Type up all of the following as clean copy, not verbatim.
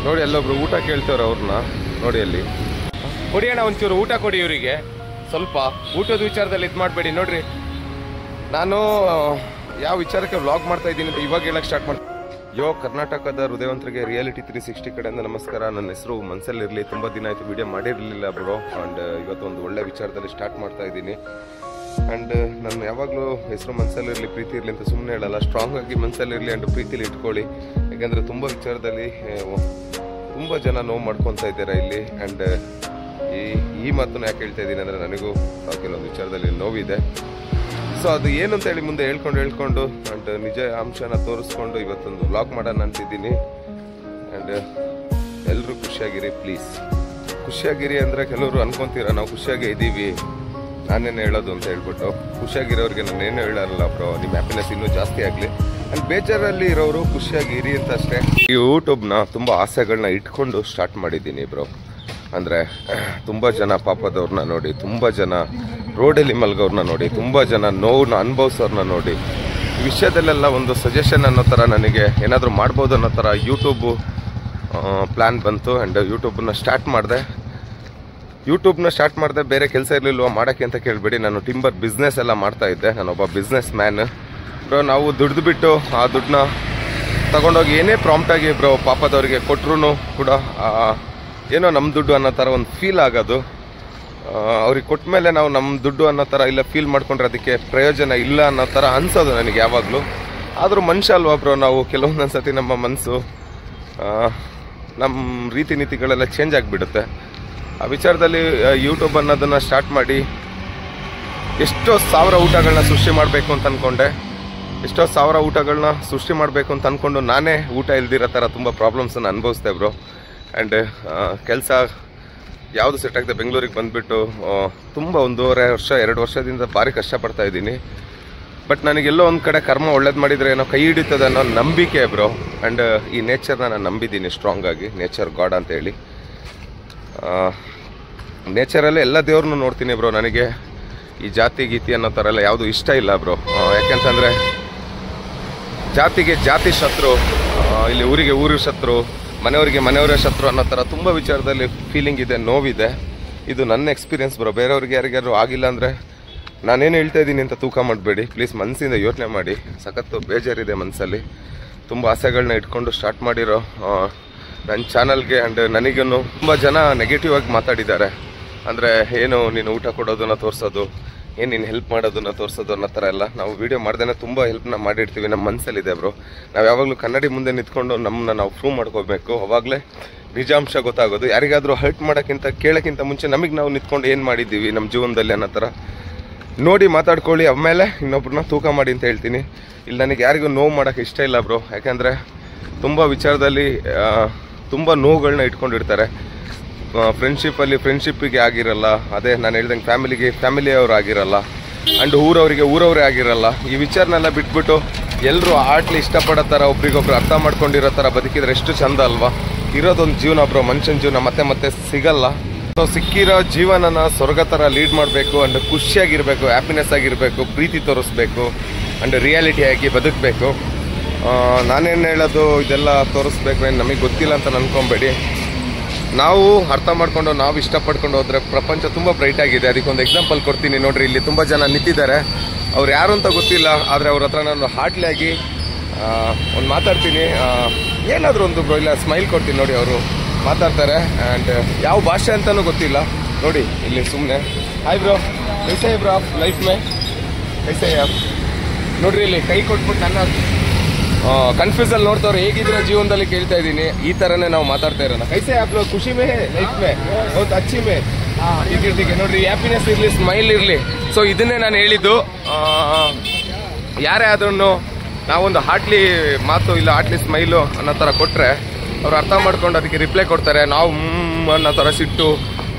ನೋಡಿ ಅಲ್ಲೊಬ್ರು ಊಟ ಕೇಳ್ತವ್ರೆ ಅವ್ರನ್ನ ನೋಡಿ ಅಲ್ಲಿ. ಕೊಡಿ ಅಣ್ಣ ಒಂಚೂರು ಊಟ ಕೊಡಿ ಇವರಿಗೆ. ಸ್ವಲ್ಪ ಊಟದ ವಿಚಾರದಲ್ಲಿ ಇದು ಮಾಡಬೇಡಿ. ನೋಡ್ರಿ ನಾನು ಯಾವ ವಿಚಾರಕ್ಕೆ ವ್ಲಾಗ್ ಮಾಡ್ತಾ ಇದ್ದೀನಿ ಅಂತ ಇವಾಗ ಹೇಳಕ್ಕೆ ಸ್ಟಾರ್ಟ್ ಮಾಡ್ತೀನಿ. ಕರ್ನಾಟಕದ ಹೃದಯವಂತರಿಗೆ ರಿಯಾಲಿಟಿ 360 ಕಡೆಯಿಂದ ನಮಸ್ಕಾರ. ನನ್ನ ಹೆಸರು ಮನಸ್ಸಲ್ಲಿರಲಿ. ತುಂಬ ದಿನ ಆಯಿತು ವಿಡಿಯೋ ಮಾಡಿರಲಿಲ್ಲ ಬ್ರೋ. ಆ್ಯಂಡ್ ಇವತ್ತು ಒಂದು ಒಳ್ಳೆ ವಿಚಾರದಲ್ಲಿ ಸ್ಟಾರ್ಟ್ ಮಾಡ್ತಾ ಇದ್ದೀನಿ. ಆ್ಯಂಡ್ ನಾನು ಯಾವಾಗಲೂ ಹೆಸರು ಮನಸ್ಸಲ್ಲಿರಲಿ ಪ್ರೀತಿ ಇರಲಿ ಅಂತ ಸುಮ್ಮನೆ ಹೇಳಲ್ಲ. ಸ್ಟ್ರಾಂಗ್ ಆಗಿ ಮನಸ್ಸಲ್ಲಿರಲಿ ಆ್ಯಂಡ್ ಪ್ರೀತಿಲಿ ಇಟ್ಕೊಳ್ಳಿ. ಯಾಕೆಂದರೆ ತುಂಬ ವಿಚಾರದಲ್ಲಿ ತುಂಬ ಜನ ನೋವು ಮಾಡ್ಕೊತಾ ಇದ್ದಾರೆ ಇಲ್ಲಿ. ಆ್ಯಂಡ್ ಈ ಮಾತನ್ನು ಯಾಕೆ ಹೇಳ್ತಾ ಇದ್ದೀನಿ ಅಂದರೆ ನನಗೂ ಕೆಲವೊಂದು ವಿಚಾರದಲ್ಲಿ ನೋವಿದೆ. ಸೊ ಅದು ಏನು ಅಂತ ಹೇಳಿ ಮುಂದೆ ಹೇಳ್ಕೊಂಡು ಆ್ಯಂಡ್ ನಿಜ ಅಂಶನ ತೋರಿಸ್ಕೊಂಡು ಇವತ್ತೊಂದು ವ್ಲಾಗ್ ಮಾಡೋಣ ಅಂತಿದ್ದೀನಿ. ಆ್ಯಂಡ್ ಎಲ್ಲರೂ ಖುಷಿಯಾಗಿರಿ ಪ್ಲೀಸ್. ಖುಷಿಯಾಗಿರಿ ಅಂದರೆ ಕೆಲವರು ಅನ್ಕೊತೀರ ನಾವು ಖುಷಿಯಾಗಿ ಇದ್ದೀವಿ ನಾನೇನು ಹೇಳೋದು ಅಂತ ಹೇಳ್ಬಿಟ್ಟು. ಖುಷಿಯಾಗಿರೋರಿಗೆ ನಾನೇನು ಹೇಳಲ್ಲ ಬ್ರೋ. ನಿಮ್ಮ ಹ್ಯಾಪಿನೆಸ್ ಇನ್ನೂ ಜಾಸ್ತಿ ಆಗಲಿ. ಆ್ಯಂಡ್ ಬೇಜಾರಲ್ಲಿ ಇರೋರು ಖುಷಿಯಾಗಿ ಇರಿ ಅಂತ ಅಷ್ಟೇ. ಈ ಯೂಟ್ಯೂಬ್ನ ತುಂಬ ಆಸೆಗಳನ್ನ ಇಟ್ಕೊಂಡು ಸ್ಟಾರ್ಟ್ ಮಾಡಿದ್ದೀನಿ ಬ್ರೋ. ಅಂದರೆ ತುಂಬ ಜನ ಪಾಪದವ್ರನ್ನ ನೋಡಿ, ತುಂಬ ಜನ ರೋಡಲ್ಲಿ ಮಲ್ಗೋರನ್ನ ನೋಡಿ, ತುಂಬ ಜನ ನೋವನ್ನ ಅನುಭವಿಸೋರನ್ನ ನೋಡಿ, ಈ ವಿಷಯದಲ್ಲೆಲ್ಲ ಒಂದು ಸಜೆಷನ್ ಅನ್ನೋ ಥರ ನನಗೆ ಏನಾದರೂ ಮಾಡ್ಬೋದು ಅನ್ನೋ ಥರ ಯೂಟ್ಯೂಬು ಪ್ಲ್ಯಾನ್ ಬಂತು. ಆ್ಯಂಡ್ ಯೂಟ್ಯೂಬನ್ನ ಸ್ಟಾರ್ಟ್ ಮಾಡಿದೆ. ಬೇರೆ ಕೆಲಸ ಇರಲಿಲ್ವ ಮಾಡೋಕ್ಕೆ ಅಂತ ಕೇಳಬೇಡಿ. ನಾನು ಟಿಂಬರ್ ಬಿಸ್ನೆಸ್ ಎಲ್ಲ ಮಾಡ್ತಾಯಿದ್ದೆ. ನಾನೊಬ್ಬ ಬಿಸ್ನೆಸ್ ಮ್ಯಾನ್ ಬ್ರೋ. ನಾವು ದುಡ್ದು ಬಿಟ್ಟು ಆ ದುಡ್ಡನ್ನ ತಗೊಂಡೋಗಿ ಏನೇ ಪ್ರಾಂಪ್ಟಾಗಿ ಬ್ರೋ ಪಾಪದವ್ರಿಗೆ ಕೊಟ್ಟರು ಕೂಡ ಏನೋ ನಮ್ಮ ದುಡ್ಡು ಅನ್ನೋ ಥರ ಒಂದು ಫೀಲ್ ಆಗೋದು. ಅವ್ರಿಗೆ ಕೊಟ್ಟ ಮೇಲೆ ನಾವು ನಮ್ಮ ದುಡ್ಡು ಅನ್ನೋ ಥರ ಇಲ್ಲ ಫೀಲ್ ಮಾಡ್ಕೊಂಡ್ರೆ ಅದಕ್ಕೆ ಪ್ರಯೋಜನ ಇಲ್ಲ ಅನ್ನೋ ಥರ ಅನಿಸೋದು ನನಗೆ ಯಾವಾಗಲೂ. ಆದರೂ ಮನುಷ್ಯ ಅಲ್ವಾ ಬ್ರೋ ನಾವು. ಕೆಲವೊಂದೊಂದು ಸತಿ ನಮ್ಮ ಮನಸ್ಸು ನಮ್ಮ ರೀತಿ ನೀತಿಗಳೆಲ್ಲ ಚೇಂಜ್ ಆಗಿಬಿಡುತ್ತೆ. ಆ ವಿಚಾರದಲ್ಲಿ ಯೂಟ್ಯೂಬ್ ಅನ್ನೋದನ್ನು ಸ್ಟಾರ್ಟ್ ಮಾಡಿ ಎಷ್ಟೋ ಸಾವಿರ ಊಟಗಳನ್ನ ಸೃಷ್ಟಿ ಮಾಡಬೇಕು ಅಂತ ಅಂದ್ಕೊಂಡೆ. ಎಷ್ಟೋ ಸಾವಿರ ಊಟಗಳನ್ನ ಸೃಷ್ಟಿ ಮಾಡಬೇಕು ಅಂತ ಅಂದ್ಕೊಂಡು ನಾನೇ ಊಟ ಇಲ್ದಿರೋ ಥರ ತುಂಬ ಪ್ರಾಬ್ಲಮ್ಸನ್ನು ಅನುಭವಿಸ್ದೆ ಬ್ರೋ. ಆ್ಯಂಡ್ ಕೆಲಸ ಯಾವುದು ಸೆಟ್ ಆಗಿದೆ ಬೆಂಗಳೂರಿಗೆ ಬಂದುಬಿಟ್ಟು ತುಂಬ 1.5 ವರ್ಷ 2 ವರ್ಷದಿಂದ ಭಾರಿ ಕಷ್ಟಪಡ್ತಾ ಇದ್ದೀನಿ. ಬಟ್ ನನಗೆಲ್ಲೋ ಒಂದು ಕಡೆ ಕರ್ಮ ಒಳ್ಳೇದು ಮಾಡಿದರೆ ಏನೋ ಕೈ ಹಿಡಿತದೆ ಅನ್ನೋ ನಂಬಿಕೆ ಬ್ರೋ. ಆ್ಯಂಡ್ ಈ ನೇಚರ್ನ ನಾನು ನಂಬಿದ್ದೀನಿ ಸ್ಟ್ರಾಂಗ್ ಆಗಿ. ನೇಚರ್ ಗಾಡ್ ಅಂತ ಹೇಳಿ ನೇಚರಲ್ಲೇ ಎಲ್ಲ ದೇವ್ರನ್ನೂ ನೋಡ್ತೀನಿ ಬ್ರೋ. ನನಗೆ ಈ ಜಾತಿ ಗೀತಿ ಅನ್ನೋ ಥರ ಎಲ್ಲ ಯಾವುದು ಇಷ್ಟ ಇಲ್ಲ ಬ್ರೋ. ಯಾಕೆಂತಂದರೆ ಜಾತಿಗೆ ಜಾತಿ ಶತ್ರು, ಇಲ್ಲಿ ಊರಿಗೆ ಊರು ಶತ್ರು, ಮನೆಯವರಿಗೆ ಮನೆಯವರೇ ಶತ್ರು ಅನ್ನೋ ಥರ ತುಂಬ ವಿಚಾರದಲ್ಲಿ ಫೀಲಿಂಗ್ ಇದೆ, ನೋವಿದೆ. ಇದು ನನ್ನ ಎಕ್ಸ್ಪೀರಿಯನ್ಸ್ ಬ್ರೋ. ಬೇರೆಯವ್ರಿಗೆ ಯಾರಿಗಾರು ಆಗಿಲ್ಲ ಅಂದರೆ ನಾನೇನು ಹೇಳ್ತಾ ಇದ್ದೀನಿ ಅಂತ ತೂಕ ಮಾಡಬೇಡಿ ಪ್ಲೀಸ್. ಮನಸ್ಸಿಂದ ಯೋಚನೆ ಮಾಡಿ. ಸಖತ್ತು ಬೇಜಾರಿದೆ ಮನಸ್ಸಲ್ಲಿ. ತುಂಬ ಆಸೆಗಳನ್ನ ಇಟ್ಕೊಂಡು ಸ್ಟಾರ್ಟ್ ಮಾಡಿರೋ ನನ್ನ ಚಾನಲ್ಗೆ ಆ್ಯಂಡ್ ನನಗೂ ತುಂಬ ಜನ ನೆಗೆಟಿವ್ ಆಗಿ ಮಾತಾಡಿದ್ದಾರೆ. ಅಂದರೆ ಏನು ನೀನು ಊಟ ಕೊಡೋದನ್ನು ತೋರಿಸೋದು, ಏನು ನೀನು ಹೆಲ್ಪ್ ಮಾಡೋದನ್ನು ತೋರಿಸೋದು ಅನ್ನೋ ಥರ ಎಲ್ಲ. ನಾವು ವೀಡಿಯೋ ಮಾಡ್ದೇ ತುಂಬ ಹೆಲ್ಪ್ನ ಮಾಡಿರ್ತೀವಿ. ನಮ್ಮ ಮನಸ್ಸಲ್ಲಿದೆ ಬ್ರೋ. ನಾವು ಯಾವಾಗಲೂ ಕನ್ನಡಿ ಮುಂದೆ ನಿಂತ್ಕೊಂಡು ನಮ್ಮನ್ನ ನಾವು ಪ್ರೂವ್ ಮಾಡ್ಕೋಬೇಕು. ಅವಾಗಲೇ ನಿಜಾಂಶ ಗೊತ್ತಾಗೋದು. ಯಾರಿಗಾದರೂ ಹರ್ಟ್ ಕೇಳೋಕ್ಕಿಂತ ಮುಂಚೆ ನಮಗೆ ನಾವು ನಿಂತ್ಕೊಂಡು ಏನು ಮಾಡಿದ್ದೀವಿ ನಮ್ಮ ಜೀವನದಲ್ಲಿ ಅನ್ನೋ ಥರ ನೋಡಿ ಮಾತಾಡ್ಕೊಳ್ಳಿ. ಆಮೇಲೆ ಇನ್ನೊಬ್ರನ್ನ ತೂಕ ಮಾಡಿ ಅಂತ ಹೇಳ್ತೀನಿ. ಇಲ್ಲಿ ನನಗೆ ಯಾರಿಗೂ ನೋವು ಮಾಡೋಕ್ಕೆ ಇಷ್ಟ ಇಲ್ಲ ಬ್ರೋ. ಯಾಕೆಂದರೆ ತುಂಬ ವಿಚಾರದಲ್ಲಿ ತುಂಬ ನೋವುಗಳನ್ನ ಇಟ್ಕೊಂಡಿರ್ತಾರೆ. ಫ್ರೆಂಡ್ಶಿಪ್ಪಿಗೆ ಆಗಿರಲ್ಲ. ಅದೇ ನಾನು ಹೇಳ್ದಂಗೆ ಫ್ಯಾಮಿಲಿಯವರು ಆಗಿರಲ್ಲ. ಆ್ಯಂಡ್ ಊರವರೇ ಆಗಿರಲ್ಲ. ಈ ವಿಚಾರನೆಲ್ಲ ಬಿಟ್ಬಿಟ್ಟು ಎಲ್ಲರೂ ಆಟ್ಲಿ ಇಷ್ಟಪಡೋ ಥರ ಒಬ್ರಿಗೊಬ್ರು ಅರ್ಥ ಮಾಡ್ಕೊಂಡಿರೋ ಥರ ಬದುಕಿದ್ರೆ ಎಷ್ಟು ಚಂದ ಅಲ್ವಾ. ಇರೋದೊಂದು ಜೀವನ ಬ್ರೋ. ಮನುಷ್ಯನ ಜೀವನ ಮತ್ತೆ ಸಿಗಲ್ಲ. ಸೊ ಸಿಕ್ಕಿರೋ ಜೀವನನ ಸ್ವರ್ಗ ಥರ ಲೀಡ್ ಮಾಡಬೇಕು. ಆ್ಯಂಡ್ ಖುಷಿಯಾಗಿರಬೇಕು, ಹ್ಯಾಪಿನೆಸ್ ಆಗಿರಬೇಕು, ಪ್ರೀತಿ ತೋರಿಸ್ಬೇಕು, ಆ್ಯಂಡ್ ರಿಯಾಲಿಟಿಯಾಗಿ ಬದುಕಬೇಕು. ನಾನೇನು ಹೇಳೋದು ಇದೆಲ್ಲ ತೋರಿಸ್ಬೇಕು ಏನು ನಮಗೆ ಗೊತ್ತಿಲ್ಲ ಅಂತ ಅನ್ಕೊಬೇಡಿ. ನಾವು ಅರ್ಥ ಮಾಡ್ಕೊಂಡು ನಾವು ಇಷ್ಟಪಡ್ಕೊಂಡು ಹೋದರೆ ಪ್ರಪಂಚ ತುಂಬ ಬ್ರೈಟ್ ಆಗಿದೆ. ಅದಕ್ಕೊಂದು ಎಕ್ಸಾಂಪಲ್ ಕೊಡ್ತೀನಿ ನೋಡ್ರಿ. ಇಲ್ಲಿ ತುಂಬ ಜನ ನಿಂತಿದ್ದಾರೆ. ಅವ್ರು ಯಾರು ಅಂತ ಗೊತ್ತಿಲ್ಲ. ಆದರೆ ಅವ್ರ ಹತ್ರ ನಾನು ಹಾರ್ಟ್ಲಿ ಆಗಿ ಒಂದು ಮಾತಾಡ್ತೀನಿ. ಏನಾದರೂ ಒಂದು ಬ್ರೋ ಇಲ್ಲ ಸ್ಮೈಲ್ ಕೊಡ್ತೀನಿ ನೋಡಿ. ಅವರು ಮಾತಾಡ್ತಾರೆ. ಆ್ಯಂಡ್ ಯಾವ ಭಾಷೆ ಅಂತಲೂ ಗೊತ್ತಿಲ್ಲ ನೋಡಿ. ಇಲ್ಲಿ ಸುಮ್ಮನೆ ಹಾಯ್ ಬ್ರೋ, ಕೈಸೆ ಬ್ರೋ ಲೈಫ್ ಮೇ ಕೈಸೆ ನೋಡ್ರಿ. ಇಲ್ಲಿ ಕೈ ಕೊಟ್ಬಿಟ್ಟು ನನ್ನ ಕನ್ಫ್ಯೂಸಲ್ಲಿ ನೋಡ್ತವ್ರು ಹೇಗಿದ್ರೆ ಜೀವನದಲ್ಲಿ ಕೇಳ್ತಾ ಇದ್ದೀನಿ. ಈ ಥರನೇ ನಾವು ಮಾತಾಡ್ತಾ ಇರೋಣ. ಕೈಸೆ ಆಪ್ ಲೋಗ್ ಖುಷಿ ಮೇ ಲೈಫ್ ಮೇ बहुत अच्छी ಮೇ ಹೀಗೆ ನೋಡ್ರಿ. ಹ್ಯಾಪಿನೆಸ್ ಇರಲಿ, ಸ್ಮೈಲ್ ಇರಲಿ. ಸೊ ಇದನ್ನೇ ನಾನು ಹೇಳಿದ್ದು. ಯಾರೇ ಆದ್ರೂ ನಾವೊಂದು ಹಾರ್ಟ್ಲಿ ಮಾತು ಇಲ್ಲ ಹಾರ್ಟ್ಲಿ ಸ್ಮೈಲು ಅನ್ನೋ ಥರ ಕೊಟ್ಟರೆ ಅವ್ರು ಅರ್ಥ ಮಾಡ್ಕೊಂಡು ಅದಕ್ಕೆ ರಿಪ್ಲೈ ಕೊಡ್ತಾರೆ. ನಾವು ಅನ್ನೋ ಥರ ಸಿಟ್ಟು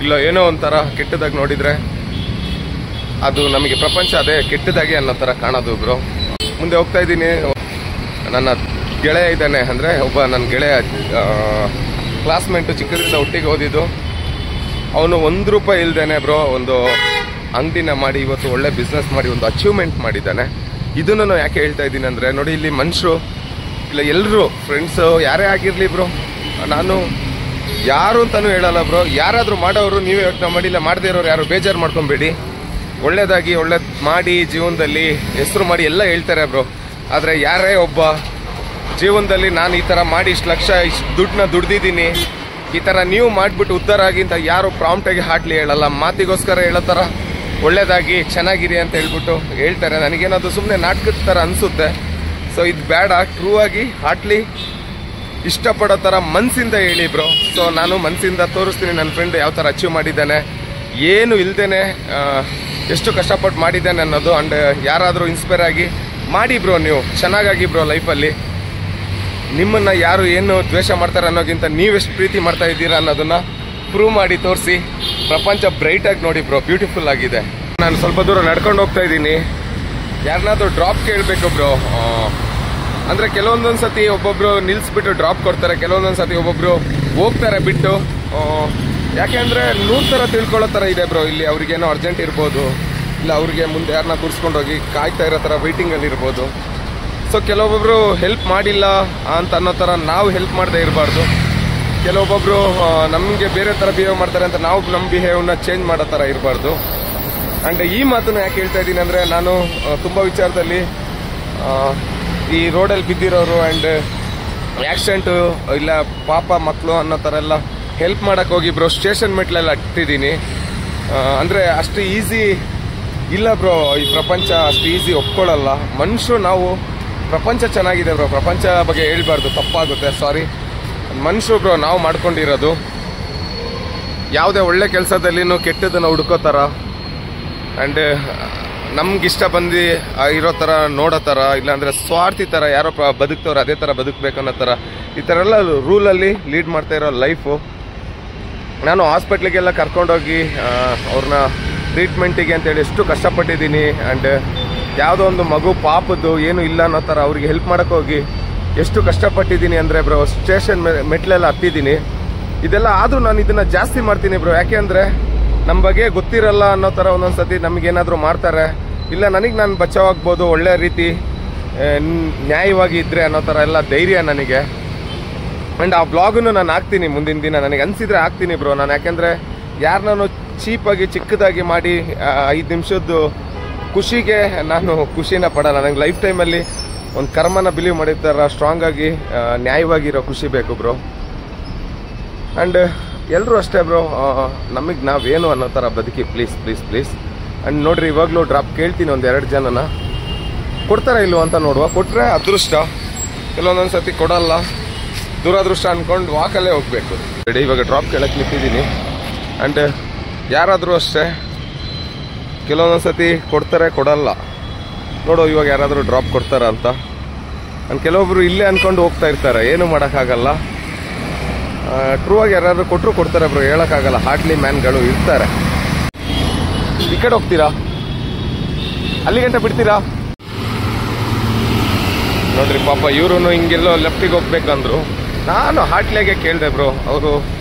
ಇಲ್ಲ ಏನೋ ಒಂಥರ ಕೆಟ್ಟದಾಗಿ ನೋಡಿದರೆ ಅದು ನಮಗೆ ಪ್ರಪಂಚ ಅದೇ ಕೆಟ್ಟದಾಗಿ ಅನ್ನೋ ಥರ ಕಾಣೋದು ಬ್ರೋ. ಮುಂದೆ ಹೋಗ್ತಾ ಇದ್ದೀನಿ. ನನ್ನ ಗೆಳೆಯ ಇದ್ದಾನೆ. ಅಂದರೆ ಒಬ್ಬ ನನ್ನ ಗೆಳೆಯ ಕ್ಲಾಸ್ಮೇಟು, ಚಿಕ್ಕದ್ರಿಂದ ಒಟ್ಟಿಗೆ ಓದಿದ್ದು. ಅವನು ₹1 ಇಲ್ದೇನೆ ಬ್ರೋ ಒಂದು ಅಂಗಡಿನ ಮಾಡಿ ಇವತ್ತು ಒಳ್ಳೆ ಬಿಸ್ನೆಸ್ ಮಾಡಿ ಒಂದು ಅಚೀವ್ಮೆಂಟ್ ಮಾಡಿದ್ದಾನೆ. ಇದನ್ನು ಯಾಕೆ ಹೇಳ್ತಾ ಇದ್ದೀನಿ ಅಂದರೆ ನೋಡಿ, ಇಲ್ಲಿ ಮನುಷ್ಯರು ಇಲ್ಲ ಎಲ್ಲರೂ ಫ್ರೆಂಡ್ಸು ಯಾರೇ ಆಗಿರಲಿ ಬ್ರೋ, ನಾನು ಯಾರು ಅಂತಾನು ಹೇಳಲ್ಲ ಬ್ರೋ. ಯಾರಾದರೂ ಮಾಡೋರು ನೀವೇ ಯೋಚನೆ ಮಾಡಿ, ಇಲ್ಲ ಮಾಡದೇ ಇರೋರು ಯಾರು ಬೇಜಾರು ಮಾಡ್ಕೊಬೇಡಿ. ಒಳ್ಳೇದಾಗಿ ಒಳ್ಳೇದು ಮಾಡಿ ಜೀವನದಲ್ಲಿ ಹೆಸರು ಮಾಡಿ ಎಲ್ಲ ಹೇಳ್ತಾರೆ ಬ್ರೋ. ಆದರೆ ಯಾರೇ ಒಬ್ಬ ಜೀವನದಲ್ಲಿ ನಾನು ಈ ಥರ ಮಾಡಿ ಇಷ್ಟು ಲಕ್ಷ ಇಷ್ಟು ದುಡ್ಡನ್ನ ದುಡ್ದಿದ್ದೀನಿ, ಈ ಥರ ನೀವು ಮಾಡಿಬಿಟ್ಟು ಉದ್ಧಾರ ಆಗಿ ಅಂತ ಯಾರು ಪ್ರಾಂಪ್ಟಾಗಿ ಹಾಟ್ಲಿ ಹೇಳಲ್ಲ. ಮಾತಿಗೋಸ್ಕರ ಹೇಳೋ ಥರ ಒಳ್ಳೇದಾಗಿ ಚೆನ್ನಾಗಿರಿ ಅಂತ ಹೇಳ್ಬಿಟ್ಟು ಹೇಳ್ತಾರೆ. ನನಗೇನದು ಸುಮ್ಮನೆ ನಾಟಕದ ಥರ ಅನಿಸುತ್ತೆ. ಸೊ ಇದು ಬೇಡ, ಟ್ರೂ ಆಗಿ ಹಾಟ್ಲಿ ಇಷ್ಟಪಡೋ ಥರ ಮನಸ್ಸಿಂದ ಹೇಳಿ ಬ್ರೋ. ಸೊ ನಾನು ಮನಸ್ಸಿಂದ ತೋರಿಸ್ತೀನಿ ನನ್ನ ಫ್ರೆಂಡ್ ಯಾವ ಥರ ಅಚೀವ್ ಮಾಡಿದ್ದಾನೆ, ಏನು ಇಲ್ದೇನೆ ಎಷ್ಟು ಕಷ್ಟಪಟ್ಟು ಮಾಡಿದ್ದಾನೆ ಅನ್ನೋದು. ಆ್ಯಂಡ್ ಯಾರಾದರೂ ಇನ್ಸ್ಪೈರ್ ಆಗಿ ಮಾಡಿ ಬ್ರೋ, ನೀವು ಚೆನ್ನಾಗಾಗಿ ಬ್ರೋ ಲೈಫಲ್ಲಿ. ನಿಮ್ಮನ್ನು ಯಾರು ಏನು ದ್ವೇಷ ಮಾಡ್ತಾರೆ ಅನ್ನೋಕ್ಕಿಂತ ನೀವೆಷ್ಟು ಪ್ರೀತಿ ಮಾಡ್ತಾ ಇದ್ದೀರಾ ಅನ್ನೋದನ್ನು ಪ್ರೂವ್ ಮಾಡಿ ತೋರಿಸಿ. ಪ್ರಪಂಚ ಬ್ರೈಟಾಗಿ ನೋಡಿ ಬ್ರೋ, ಬ್ಯೂಟಿಫುಲ್ ಆಗಿದೆ. ನಾನು ಸ್ವಲ್ಪ ದೂರ ನಡ್ಕೊಂಡು ಹೋಗ್ತಾ ಇದ್ದೀನಿ. ಯಾರನ್ನಾದ್ರೂ ಡ್ರಾಪ್ ಕೇಳಬೇಕು ಬ್ರೋ. ಅಂದರೆ ಕೆಲವೊಂದೊಂದು ಸತಿ ಒಬ್ಬೊಬ್ರು ನಿಲ್ಲಿಸ್ಬಿಟ್ಟು ಡ್ರಾಪ್ ಕೊಡ್ತಾರೆ, ಕೆಲವೊಂದೊಂದು ಸತಿ ಒಬ್ಬೊಬ್ರು ಹೋಗ್ತಾರೆ ಬಿಟ್ಟು. ಯಾಕೆಂದರೆ 100 ಥರ ತಿಳ್ಕೊಳ್ಳೋ ಥರ ಇದೆ ಬ್ರೋ ಇಲ್ಲಿ. ಅವ್ರಿಗೇನೋ ಅರ್ಜೆಂಟ್ ಇರ್ಬೋದು, ಇಲ್ಲ ಅವ್ರಿಗೆ ಮುಂದೆ ಯಾರನ್ನ ಕೂರಿಸ್ಕೊಂಡೋಗಿ ಕಾಯ್ತಾ ಇರೋ ಥರ ವೆಯ್ಟಿಂಗಲ್ಲಿ ಇರ್ಬೋದು. ಸೊ ಕೆಲವೊಬ್ಬೊಬ್ರು ಹೆಲ್ಪ್ ಮಾಡಿಲ್ಲ ಅಂತ ಅನ್ನೋ ಥರ ನಾವು ಹೆಲ್ಪ್ ಮಾಡದೇ ಇರಬಾರ್ದು. ಕೆಲವೊಬ್ಬೊಬ್ರು ನಮಗೆ ಬೇರೆ ಥರ ಬಿಹೇವ್ ಮಾಡ್ತಾರೆ ಅಂತ ನಾವು ನಮ್ಮ ಬಿಹೇವ್ನ ಚೇಂಜ್ ಮಾಡೋ ಥರ ಇರಬಾರ್ದು. ಆ್ಯಂಡ್ ಈ ಮಾತನ್ನು ಯಾಕೆ ಹೇಳ್ತಾ ಇದ್ದೀನಿ ಅಂದರೆ, ನಾನು ತುಂಬ ವಿಚಾರದಲ್ಲಿ ಈ ರೋಡಲ್ಲಿ ಬಿದ್ದಿರೋರು ಆ್ಯಂಡ್ ಆಕ್ಸಿಡೆಂಟು ಇಲ್ಲ ಪಾಪ ಮಕ್ಕಳು ಅನ್ನೋ ಥರ ಎಲ್ಲ ಹೆಲ್ಪ್ ಮಾಡೋಕ್ಕೆ ಹೋಗಿ ಬ್ರೋ ಸ್ಟೇಷನ್ ಮೆಟ್ಲೆಲ್ಲ ಹತ್ತಿದ್ದೀನಿ. ಅಂದರೆ ಅಷ್ಟು ಈಸಿ ಇಲ್ಲ ಬ್ರೋ, ಈ ಪ್ರಪಂಚ ಅಷ್ಟು ಈಸಿ ಒಪ್ಕೊಳ್ಳಲ್ಲ. ಮನುಷ್ಯರು ನಾವು, ಪ್ರಪಂಚ ಚೆನ್ನಾಗಿದೆ ಬ್ರೋ, ಪ್ರಪಂಚ ಬಗ್ಗೆ ಹೇಳ್ಬಾರ್ದು, ತಪ್ಪಾಗುತ್ತೆ, ಸಾರಿ. ಮನುಷ್ಯರು ಬ್ರೋ ನಾವು ಮಾಡ್ಕೊಂಡಿರೋದು. ಯಾವುದೇ ಒಳ್ಳೆ ಕೆಲಸದಲ್ಲಿನೂ ಕೆಟ್ಟದನ್ನು ಹುಡ್ಕೋತಾರ ಆ್ಯಂಡ್ ನಮ್ಗಿಷ್ಟ ಬಂದು ಇರೋ ಥರ ನೋಡೋ ಥರ, ಇಲ್ಲಾಂದರೆ ಸ್ವಾರ್ಥಿ ಥರ ಯಾರೋ ಬದುಕ್ತವ್ರು ಅದೇ ಥರ ಬದುಕಬೇಕನ್ನೋ ಥರ, ಈ ಥರ ಎಲ್ಲ ರೂಲಲ್ಲಿ ಲೀಡ್ ಮಾಡ್ತಾ ಇರೋ ಲೈಫು. ನಾನು ಹಾಸ್ಪಿಟ್ಲಿಗೆಲ್ಲ ಕರ್ಕೊಂಡೋಗಿ ಅವ್ರನ್ನ ಟ್ರೀಟ್ಮೆಂಟಿಗೆ ಅಂತೇಳಿ ಎಷ್ಟು ಕಷ್ಟಪಟ್ಟಿದ್ದೀನಿ. ಆ್ಯಂಡ್ ಯಾವುದೋ ಒಂದು ಮಗು ಪಾಪದ್ದು ಏನೂ ಇಲ್ಲ ಅನ್ನೋ ಥರ ಅವ್ರಿಗೆ ಹೆಲ್ಪ್ ಮಾಡೋಕ್ಕೆ ಹೋಗಿ ಎಷ್ಟು ಕಷ್ಟಪಟ್ಟಿದ್ದೀನಿ ಅಂದರೆ ಬ್ರೋ, ಸ್ಟೇಷನ್ ಮೆಟ್ಲೆಲ್ಲ ಹತ್ತಿದ್ದೀನಿ. ಇದೆಲ್ಲ ಆದರೂ ನಾನು ಇದನ್ನು ಜಾಸ್ತಿ ಮಾಡ್ತೀನಿ ಬ್ರೋ. ಯಾಕೆ ಅಂದರೆ ನಮ್ಮ ಬಗ್ಗೆ ಗೊತ್ತಿರಲ್ಲ ಅನ್ನೋ ಥರ ಒಂದೊಂದು ಸತಿ ನಮಗೇನಾದರೂ ಮಾಡ್ತಾರೆ, ಇಲ್ಲ ನನಗೆ ನಾನು ಬಚಾವಾಗ್ಬೋದು ಒಳ್ಳೆ ರೀತಿ ನ್ಯಾಯವಾಗಿ ಇದ್ದರೆ ಅನ್ನೋ ಥರ ಎಲ್ಲ ಧೈರ್ಯ ನನಗೆ. ಆ್ಯಂಡ್ ಆ ಬ್ಲಾಗನ್ನು ನಾನು ಹಾಕ್ತೀನಿ ಮುಂದಿನ ದಿನ, ನನಗೆ ಅನಿಸಿದರೆ ಹಾಕ್ತೀನಿ ಬ್ರೋ. ನಾನು ಯಾಕೆಂದರೆ ಯಾರನ್ನೂ ಚೀಪಾಗಿ ಚಿಕ್ಕದಾಗಿ ಮಾಡಿ 5 ನಿಮಿಷದ್ದು ಖುಷಿಗೆ ನಾನು ಖುಷಿನ ಪಡಲ್ಲ. ನನಗೆ ಲೈಫ್ ಟೈಮಲ್ಲಿ ಒಂದು ಕರ್ಮನ ಬಿಲೀವ್ ಮಾಡಿರ್ತಾರ, ಸ್ಟ್ರಾಂಗ್ ಆಗಿ ನ್ಯಾಯವಾಗಿರೋ ಖುಷಿ ಬೇಕು ಬ್ರೋ. ಆ್ಯಂಡ್ ಎಲ್ಲರೂ ಅಷ್ಟೇ ಬ್ರೋ, ನಮಗೆ ನಾವೇನು ಅನ್ನೋ ಥರ ಬದುಕಿ, ಪ್ಲೀಸ್ ಪ್ಲೀಸ್ ಪ್ಲೀಸ್. ಆ್ಯಂಡ್ ನೋಡಿರಿ, ಇವಾಗಲೂ ಡ್ರಾಪ್ ಕೇಳ್ತೀನಿ 1-2 ಜನನ, ಕೊಡ್ತಾರೆ ಇಲ್ವೋ ಅಂತ ನೋಡುವ. ಕೊಟ್ಟರೆ ಅದೃಷ್ಟ, ಕೆಲವೊಂದೊಂದು ಸತಿ ಕೊಡಲ್ಲ, ದುರದೃಷ್ಟ ಅಂದ್ಕೊಂಡು ವಾಕಲ್ಲೇ ಹೋಗಬೇಕು. ರೆಡಿ, ಇವಾಗ ಡ್ರಾಪ್ ಕೇಳಕ್ಕೆ ನಿಂತಿದ್ದೀನಿ. ಆ್ಯಂಡ್ ಯಾರಾದರೂ ಅಷ್ಟೇ ಕೆಲವೊಂದೊಂದು ಸತಿ ಕೊಡ್ತಾರೆ, ಕೊಡಲ್ಲ. ನೋಡು ಇವಾಗ ಯಾರಾದರೂ ಡ್ರಾಪ್ ಕೊಡ್ತಾರ ಅಂತ. ಆ್ಯಂಡ್ ಕೆಲವೊಬ್ರು ಇಲ್ಲೇ ಅಂದ್ಕೊಂಡು ಹೋಗ್ತಾ ಇರ್ತಾರೆ, ಏನೂ ಮಾಡೋಕ್ಕಾಗಲ್ಲ. ಟ್ರೂ ಆಗಿ ಯಾರಾದರೂ ಕೊಟ್ಟರು ಕೊಡ್ತಾರೆ ಬ್ರೋ, ಹೇಳೋಕ್ಕಾಗಲ್ಲ. ಹಾರ್ಡ್ಲಿ ಮ್ಯಾನ್ಗಳು ಇರ್ತಾರೆ. ಈ ಕಡೆ ಹೋಗ್ತೀರಾ, ಅಲ್ಲಿ ಗಂಟೆ ಬಿಡ್ತೀರಾ? ನೋಡ್ರಿ ಪಾಪ ಇವರು ಹಿಂಗೆಲ್ಲೋ ಲೆಫ್ಟಿಗೆ ಹೋಗ್ಬೇಕಂದ್ರು. ನಾನು ಹಾಟ್ಲಿಯಾಗೆ ಕೇಳಿದೆ ಬ್ರೋ, ಅವರು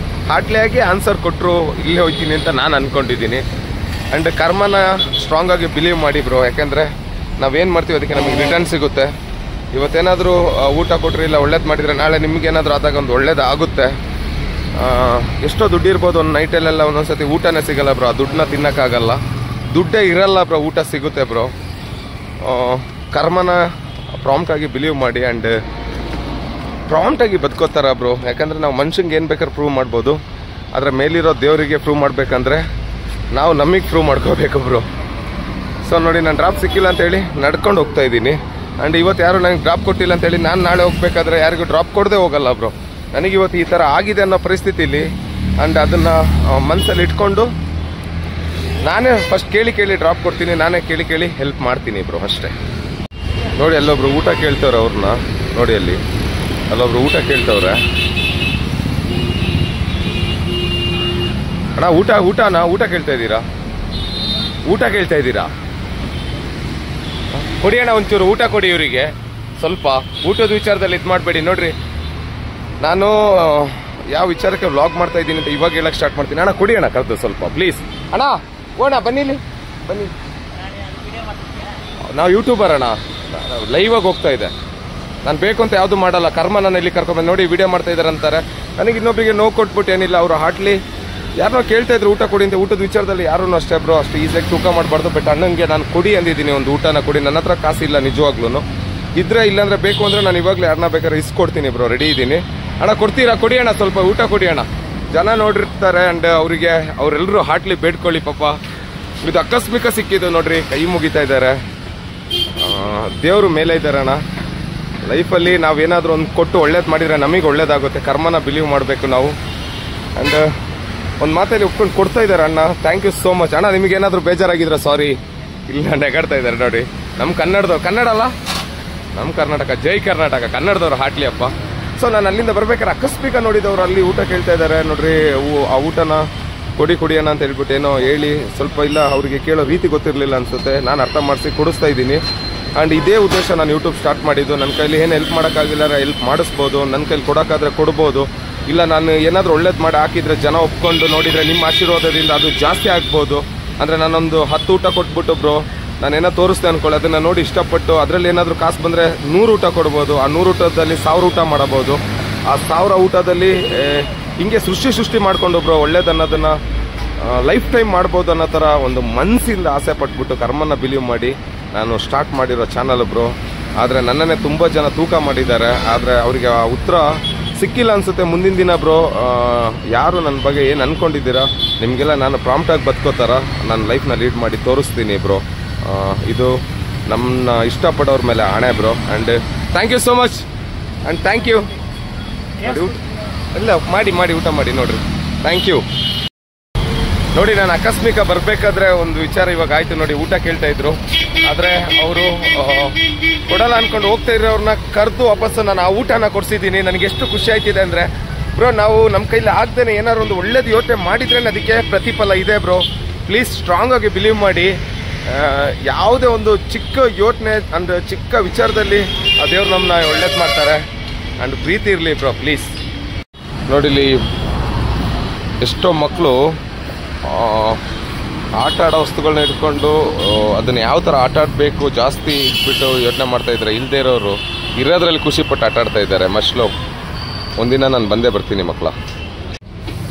ಹಾಟ್ಲಿಯಾಗಿ ಆನ್ಸರ್ ಕೊಟ್ಟರು, ಇಲ್ಲೇ ಹೋಗ್ತೀನಿ ಅಂತ ನಾನು ಅಂದ್ಕೊಂಡಿದ್ದೀನಿ. ಆ್ಯಂಡ್ ಕರ್ಮನ ಸ್ಟ್ರಾಂಗ್ ಆಗಿ ಬಿಲೀವ್ ಮಾಡಿ ಬ್ರೋ. ಯಾಕೆಂದರೆ ನಾವೇನು ಮಾಡ್ತೀವಿ ಅದಕ್ಕೆ ನಮಗೆ ರಿಟರ್ನ್ ಸಿಗುತ್ತೆ. ಇವತ್ತೇನಾದರೂ ಊಟ ಕೊಟ್ಟರೆ ಇಲ್ಲ ಒಳ್ಳೇದು ಮಾಡಿದರೆ ನಾಳೆ ನಿಮಗೇನಾದರೂ ಆದಾಗ ಒಂದು ಒಳ್ಳೇದು ಆಗುತ್ತೆ. ಎಷ್ಟೋ ದುಡ್ಡು ಇರ್ಬೋದು, ಒಂದು ನೈಟಲ್ಲೆಲ್ಲ ಒಂದೊಂದು ಸತಿ ಊಟನೇ ಸಿಗಲ್ಲ ಬ್ರೋ. ಆ ದುಡ್ಡನ್ನ ತಿನ್ನೋಕ್ಕಾಗಲ್ಲ, ದುಡ್ಡೇ ಇರಲ್ಲ ಬ್ರೋ, ಊಟ ಸಿಗುತ್ತೆ ಬ್ರೋ. ಕರ್ಮನ ಪ್ರಾಂಪ್ಟಾಗಿ ಬಿಲೀವ್ ಮಾಡಿ ಆ್ಯಂಡ್ ಪ್ರಾಂಪ್ಟಾಗಿ ಬದುಕೋತಾರ ಬ್ರೋ. ಯಾಕಂದರೆ ನಾವು ಮನುಷ್ಯಂಗೆ ಏನು ಬೇಕಾದ್ರೆ ಪ್ರೂವ್ ಮಾಡ್ಬೋದು, ಆದರೆ ಮೇಲಿರೋ ದೇವರಿಗೆ ಪ್ರೂವ್ ಮಾಡಬೇಕಂದ್ರೆ ನಾವು ನಮಗೆ ಪ್ರೂವ್ ಮಾಡ್ಕೋಬೇಕು ಬ್ರೋ. ಸೊ ನೋಡಿ, ನಾನು ಡ್ರಾಪ್ ಸಿಕ್ಕಿಲ್ಲ ಅಂತೇಳಿ ನಡ್ಕೊಂಡು ಹೋಗ್ತಾ ಇದ್ದೀನಿ. ಆ್ಯಂಡ್ ಇವತ್ತು ಯಾರು ನನಗೆ ಡ್ರಾಪ್ ಕೊಟ್ಟಿಲ್ಲ ಅಂತೇಳಿ ನಾನು ನಾಳೆ ಹೋಗ್ಬೇಕಾದ್ರೆ ಯಾರಿಗೂ ಡ್ರಾಪ್ ಕೊಡದೆ ಹೋಗಲ್ಲ ಬ್ರೋ. ನನಗಿವತ್ತು ಈ ಥರ ಆಗಿದೆ ಅನ್ನೋ ಪರಿಸ್ಥಿತಿಲಿ, ಆ್ಯಂಡ್ ಅದನ್ನು ಮನಸ್ಸಲ್ಲಿ ಇಟ್ಕೊಂಡು ನಾನೇ ಫಸ್ಟ್ ಕೇಳಿ ಡ್ರಾಪ್ ಕೊಡ್ತೀನಿ, ನಾನೇ ಕೇಳಿ ಹೆಲ್ಪ್ ಮಾಡ್ತೀನಿ ಬ್ರೋ, ಅಷ್ಟೇ. ನೋಡಿ ಅಲ್ಲೊಬ್ರು ಊಟ ಕೇಳ್ತವ್ರೆ, ಅವ್ರನ್ನ ನೋಡಿ ಅಲ್ಲೊಬ್ರು ಊಟ ಕೇಳ್ತವ್ರೆ. ಅಣ್ಣ ಊಟ ಕೇಳ್ತಾ ಇದ್ದೀರಾ? ಊಟ ಕೇಳ್ತಾ ಇದ್ದೀರಾ? ಕೊಡಿ ಅಣ್ಣ, ಒಂಚೂರು ಊಟ ಕೊಡಿ ಇವರಿಗೆ. ಸ್ವಲ್ಪ ಊಟದ ವಿಚಾರದಲ್ಲಿ ಇದು ಮಾಡಬೇಡಿ. ನೋಡ್ರಿ, ನಾನು ಯಾವ ವಿಚಾರಕ್ಕೆ ವ್ಲಾಗ್ ಮಾಡ್ತಾ ಇದ್ದೀನಿ ಅಂತ ಇವಾಗ ಹೇಳಕ್ಕೆ ಸ್ಟಾರ್ಟ್ ಮಾಡ್ತೀನಿ. ಅಣ್ಣ ಕೊಡಿ ಅಣ್ಣ, ಕರೆದು ಸ್ವಲ್ಪ ಪ್ಲೀಸ್. ಅಣ್ಣ ಓಣ ಬನ್ನಿ ನಾವು ಯೂಟ್ಯೂಬರ್ ಅಣ್ಣ, ಲೈವ್ ಆಗಿ ಹೋಗ್ತಾ ಇದೆ. ನಾನು ಬೇಕು ಅಂತ ಯಾವುದು ಮಾಡಲ್ಲ, ಕರ್ಮ ನಾನು ಇಲ್ಲಿ ಕರ್ಕೊಂಬಂದು ನೋಡಿ ವಿಡಿಯೋ ಮಾಡ್ತಾ ಇದ್ದಾರೆ ಅಂತಾರೆ. ನನಗೆ ಇನ್ನೊಬ್ಬರಿಗೆ ನೋವು ಕೊಟ್ಬಿಟ್ಟು ಏನಿಲ್ಲ. ಅವರು ಹಾಟ್ಲಿ ಯಾರನ್ನೋ ಕೇಳ್ತಾ ಇದ್ರು ಊಟ ಕೊಡಿ ಅಂತ. ಊಟದ ವಿಚಾರದಲ್ಲಿ ಯಾರೂ ಅಷ್ಟೇ ಬ್ರೋ ಅಷ್ಟು ಈಸಿಯಾಗಿ ತೂಕ ಮಾಡಬಾರ್ದು. ಬಟ್ ಅಣ್ಣನಿಗೆ ನಾನು ಕೊಡಿ ಅಂದಿದ್ದೀನಿ, ಒಂದು ಊಟನ ಕೊಡಿ. ನನ್ನ ಹತ್ರ ಕಾಸಿಲ್ಲ ನಿಜವಾಗ್ಲೂ, ಇದ್ರೆ ಇಲ್ಲಾಂದ್ರೆ ಬೇಕು ಅಂದರೆ ನಾನು ಇವಾಗಲೇ ಯಾರನ್ನ ಬೇಕಾದ್ರೆ ಇಸ್ಕೊಡ್ತೀನಿ ಬ್ರೋ, ರೆಡಿ ಇದ್ದೀನಿ. ಅಣ್ಣ ಕೊಡ್ತೀರಾ? ಕೊಡಿ ಅಣ್ಣ, ಸ್ವಲ್ಪ ಊಟ ಕೊಡಿ ಅಣ್ಣ. ಜನ ನೋಡಿರ್ತಾರೆ ಆ್ಯಂಡ್ ಅವರಿಗೆ ಅವರೆಲ್ಲರೂ ಹಾಟ್ಲಿ ಬೇಡ್ಕೊಳ್ಳಿ ಪಾಪ. ಇದು ಆಕಸ್ಮಿಕ ಸಿಕ್ಕಿದ್ದು ನೋಡ್ರಿ, ಕೈ ಮುಗಿತಾ ಇದ್ದಾರೆ. ದೇವರು ಮೇಲೆ ಇದ್ದಾರೆ ಅಣ್ಣ. ಲೈಫಲ್ಲಿ ನಾವೇನಾದರೂ ಒಂದು ಕೊಟ್ಟು ಒಳ್ಳೇದು ಮಾಡಿದರೆ ನಮಗೆ ಒಳ್ಳೇದಾಗುತ್ತೆ. ಕರ್ಮನ ಬಿಲೀವ್ ಮಾಡಬೇಕು ನಾವು. ಆ್ಯಂಡ್ ಒಂದು ಮಾತಲ್ಲಿ ಒಪ್ಕೊಂಡು ಕೊಡ್ತಾ ಇದ್ದಾರೆ ಅಣ್ಣ. ಥ್ಯಾಂಕ್ ಯು ಸೋ ಮಚ್ ಅಣ್ಣ. ನಿಮಗೇನಾದರೂ ಬೇಜಾರಾಗಿದ್ರೆ ಸಾರಿ. ಇಲ್ಲ ನೆಗಾಡ್ತಾ ಇದ್ದಾರೆ ನೋಡಿ. ನಮ್ಮ ಕನ್ನಡದವ್ರು, ಕನ್ನಡ ಅಲ್ಲ ನಮ್ಮ ಕರ್ನಾಟಕ, ಜೈ ಕರ್ನಾಟಕ, ಕನ್ನಡದವ್ರು ಹಾಟ್ಲಿ ಅಪ್ಪ. ಸೊ ನಾನು ಅಲ್ಲಿಂದ ಬರ್ಬೇಕಾದ್ರೆ ಆಕಸ್ಮಿಕ ನೋಡಿದವರು ಅಲ್ಲಿ ಊಟ ಕೇಳ್ತಾ ಇದ್ದಾರೆ ನೋಡ್ರಿ. ಆ ಊಟನ ಕೊಡಿ ಅಣ್ಣ ಅಂತ ಹೇಳ್ಬಿಟ್ಟು ಏನೋ ಹೇಳಿ ಸ್ವಲ್ಪ ಇಲ್ಲ ಅವರಿಗೆ ಕೇಳೋ ರೀತಿ ಗೊತ್ತಿರಲಿಲ್ಲ ಅನ್ಸುತ್ತೆ. ನಾನು ಅರ್ಥ ಮಾಡಿಸಿ ಕೊಡಿಸ್ತಾ ಇದ್ದೀನಿ. ಆ್ಯಂಡ್ ಇದೇ ಉದ್ದೇಶ ನಾನು ಯೂಟ್ಯೂಬ್ ಸ್ಟಾರ್ಟ್ ಮಾಡಿದ್ದು. ನನ್ನ ಕೈಲಿ ಏನು ಹೆಲ್ಪ್ ಮಾಡೋಕ್ಕಾಗಿಲ್ಲ, ಹೆಲ್ಪ್ ಮಾಡಿಸ್ಬೋದು. ನನ್ನ ಕೈಲಿ ಕೊಡೋಕ್ಕಾದ್ರೆ ಕೊಡ್ಬೋದು. ಇಲ್ಲ ನಾನು ಏನಾದರೂ ಒಳ್ಳೇದು ಮಾಡಿ ಹಾಕಿದ್ರೆ ಜನ ಒಪ್ಕೊಂಡು ನೋಡಿದರೆ ನಿಮ್ಮ ಆಶೀರ್ವಾದದಿಂದ ಅದು ಜಾಸ್ತಿ ಆಗ್ಬೋದು. ಅಂದರೆ ನಾನೊಂದು 10 ಊಟ ಕೊಟ್ಬಿಟ್ಟು ಬ್ರೋ ನಾನೇನೋ ತೋರಿಸ್ದೆ ಅನ್ಕೊಳ್ಳಿ, ಅದನ್ನು ನೋಡಿ ಇಷ್ಟಪಟ್ಟು ಅದರಲ್ಲಿ ಏನಾದರೂ ಕಾಸು ಬಂದರೆ 100 ಊಟ ಕೊಡ್ಬೋದು. ಆ 100 ಊಟದಲ್ಲಿ 1000 ಊಟ ಮಾಡಬಹುದು. ಆ 1000 ಊಟದಲ್ಲಿ ಹಿಂಗೆ ಸೃಷ್ಟಿ ಮಾಡ್ಕೊಂಡು ಬ್ರೋ ಒಳ್ಳೇದನ್ನೋದನ್ನು ಲೈಫ್ ಟೈಮ್ ಮಾಡ್ಬೋದು ಅನ್ನೋ ಥರ ಒಂದು ಮನಸ್ಸಿಂದ ಆಸೆ ಪಟ್ಬಿಟ್ಟು ಕರ್ಮನ ಬಿಲೀವ್ ಮಾಡಿ ನಾನು ಸ್ಟಾರ್ಟ್ ಮಾಡಿರೋ ಚಾನಲ್ ಬ್ರೋ. ಆದರೆ ನನ್ನನ್ನೇ ತುಂಬ ಜನ ತೂಕ ಮಾಡಿದ್ದಾರೆ. ಆದರೆ ಅವರಿಗೆ ಆ ಉತ್ತರ ಸಿಕ್ಕಿಲ್ಲ ಅನಿಸುತ್ತೆ. ಮುಂದಿನ ದಿನ ಬ್ರೋ ಯಾರು ನನ್ನ ಬಗ್ಗೆ ಏನು ಅಂದ್ಕೊಂಡಿದ್ದೀರಾ ನಿಮಗೆಲ್ಲ ನಾನು ಪ್ರಾಂಪ್ಟಾಗಿ ಬದುಕೋತಾರ ನನ್ನ ಲೈಫ್ನ ಲೀಡ್ ಮಾಡಿ ತೋರಿಸ್ತೀನಿ ಬ್ರೋ. ಇದು ನಮ್ಮನ್ನ ಇಷ್ಟಪಡೋರ ಮೇಲೆ ಆಣೆ bro. And thank you so much and thank you. ಇಲ್ಲ ಮಾಡಿ ಊಟ ಮಾಡಿ ನೋಡ್ರಿ. Thank you. ನೋಡಿ ನಾನು ಆಕಸ್ಮಿಕ ಬರಬೇಕಾದ್ರೆ ಒಂದು ವಿಚಾರ ಇವಾಗ ಆಯಿತು ನೋಡಿ. ಊಟ ಕೇಳ್ತಾ ಇದ್ರು, ಆದರೆ ಅವರು ಕೊಡಲ್ಲ ಅಂದ್ಕೊಂಡು ಹೋಗ್ತಾ ಇರೋರನ್ನ ಕರೆದು ವಾಪಸ್ಸು ನಾನು ಆ ಊಟನ ಕೊಡಿಸಿದ್ದೀನಿ. ನನಗೆ ಎಷ್ಟು ಖುಷಿ ಆಯ್ತಿದೆ ಅಂದರೆ ಬ್ರೋ, ನಾವು ನಮ್ಮ ಕೈಲಿ ಆಗ್ದೇನೆ ಏನಾದ್ರು ಒಂದು ಒಳ್ಳೇದು ಯೋಚನೆ ಮಾಡಿದ್ರೆ ಅದಕ್ಕೆ ಪ್ರತಿಫಲ ಇದೆ ಬ್ರೋ. ಪ್ಲೀಸ್ ಸ್ಟ್ರಾಂಗ್ ಆಗಿ ಬಿಲೀವ್ ಮಾಡಿ. ಯಾವುದೇ ಒಂದು ಚಿಕ್ಕ ಯೋಚನೆ ಅಂದರೆ ಚಿಕ್ಕ ವಿಚಾರದಲ್ಲಿ ಆ ದೇವ್ರು ನಮ್ಮನ್ನ ಒಳ್ಳೇದು ಮಾಡ್ತಾರೆ. ಆ್ಯಂಡ್ ಪ್ರೀತಿ ಇರಲಿ ಬ್ರೋ ಪ್ಲೀಸ್. ನೋಡಿಲಿ ಎಷ್ಟೋ ಮಕ್ಕಳು ಆಟ ಆಡೋ ವಸ್ತುಗಳನ್ನ ಇಟ್ಕೊಂಡು ಅದನ್ನು ಯಾವ ಥರ ಆಟ ಆಡಬೇಕು ಜಾಸ್ತಿ ಇಟ್ಬಿಟ್ಟು ಯೋಚನೆ ಮಾಡ್ತಾ ಇದ್ದಾರೆ. ಇಲ್ಲದೆ ಇರೋರು ಇರೋದ್ರಲ್ಲಿ ಖುಷಿಪಟ್ಟು ಆಟ ಆಡ್ತಾ ಇದ್ದಾರೆ. ಮಸ್ಲು ಒಂದಿನ ನಾನು ಬಂದೇ ಬರ್ತೀನಿ ಮಕ್ಕಳ.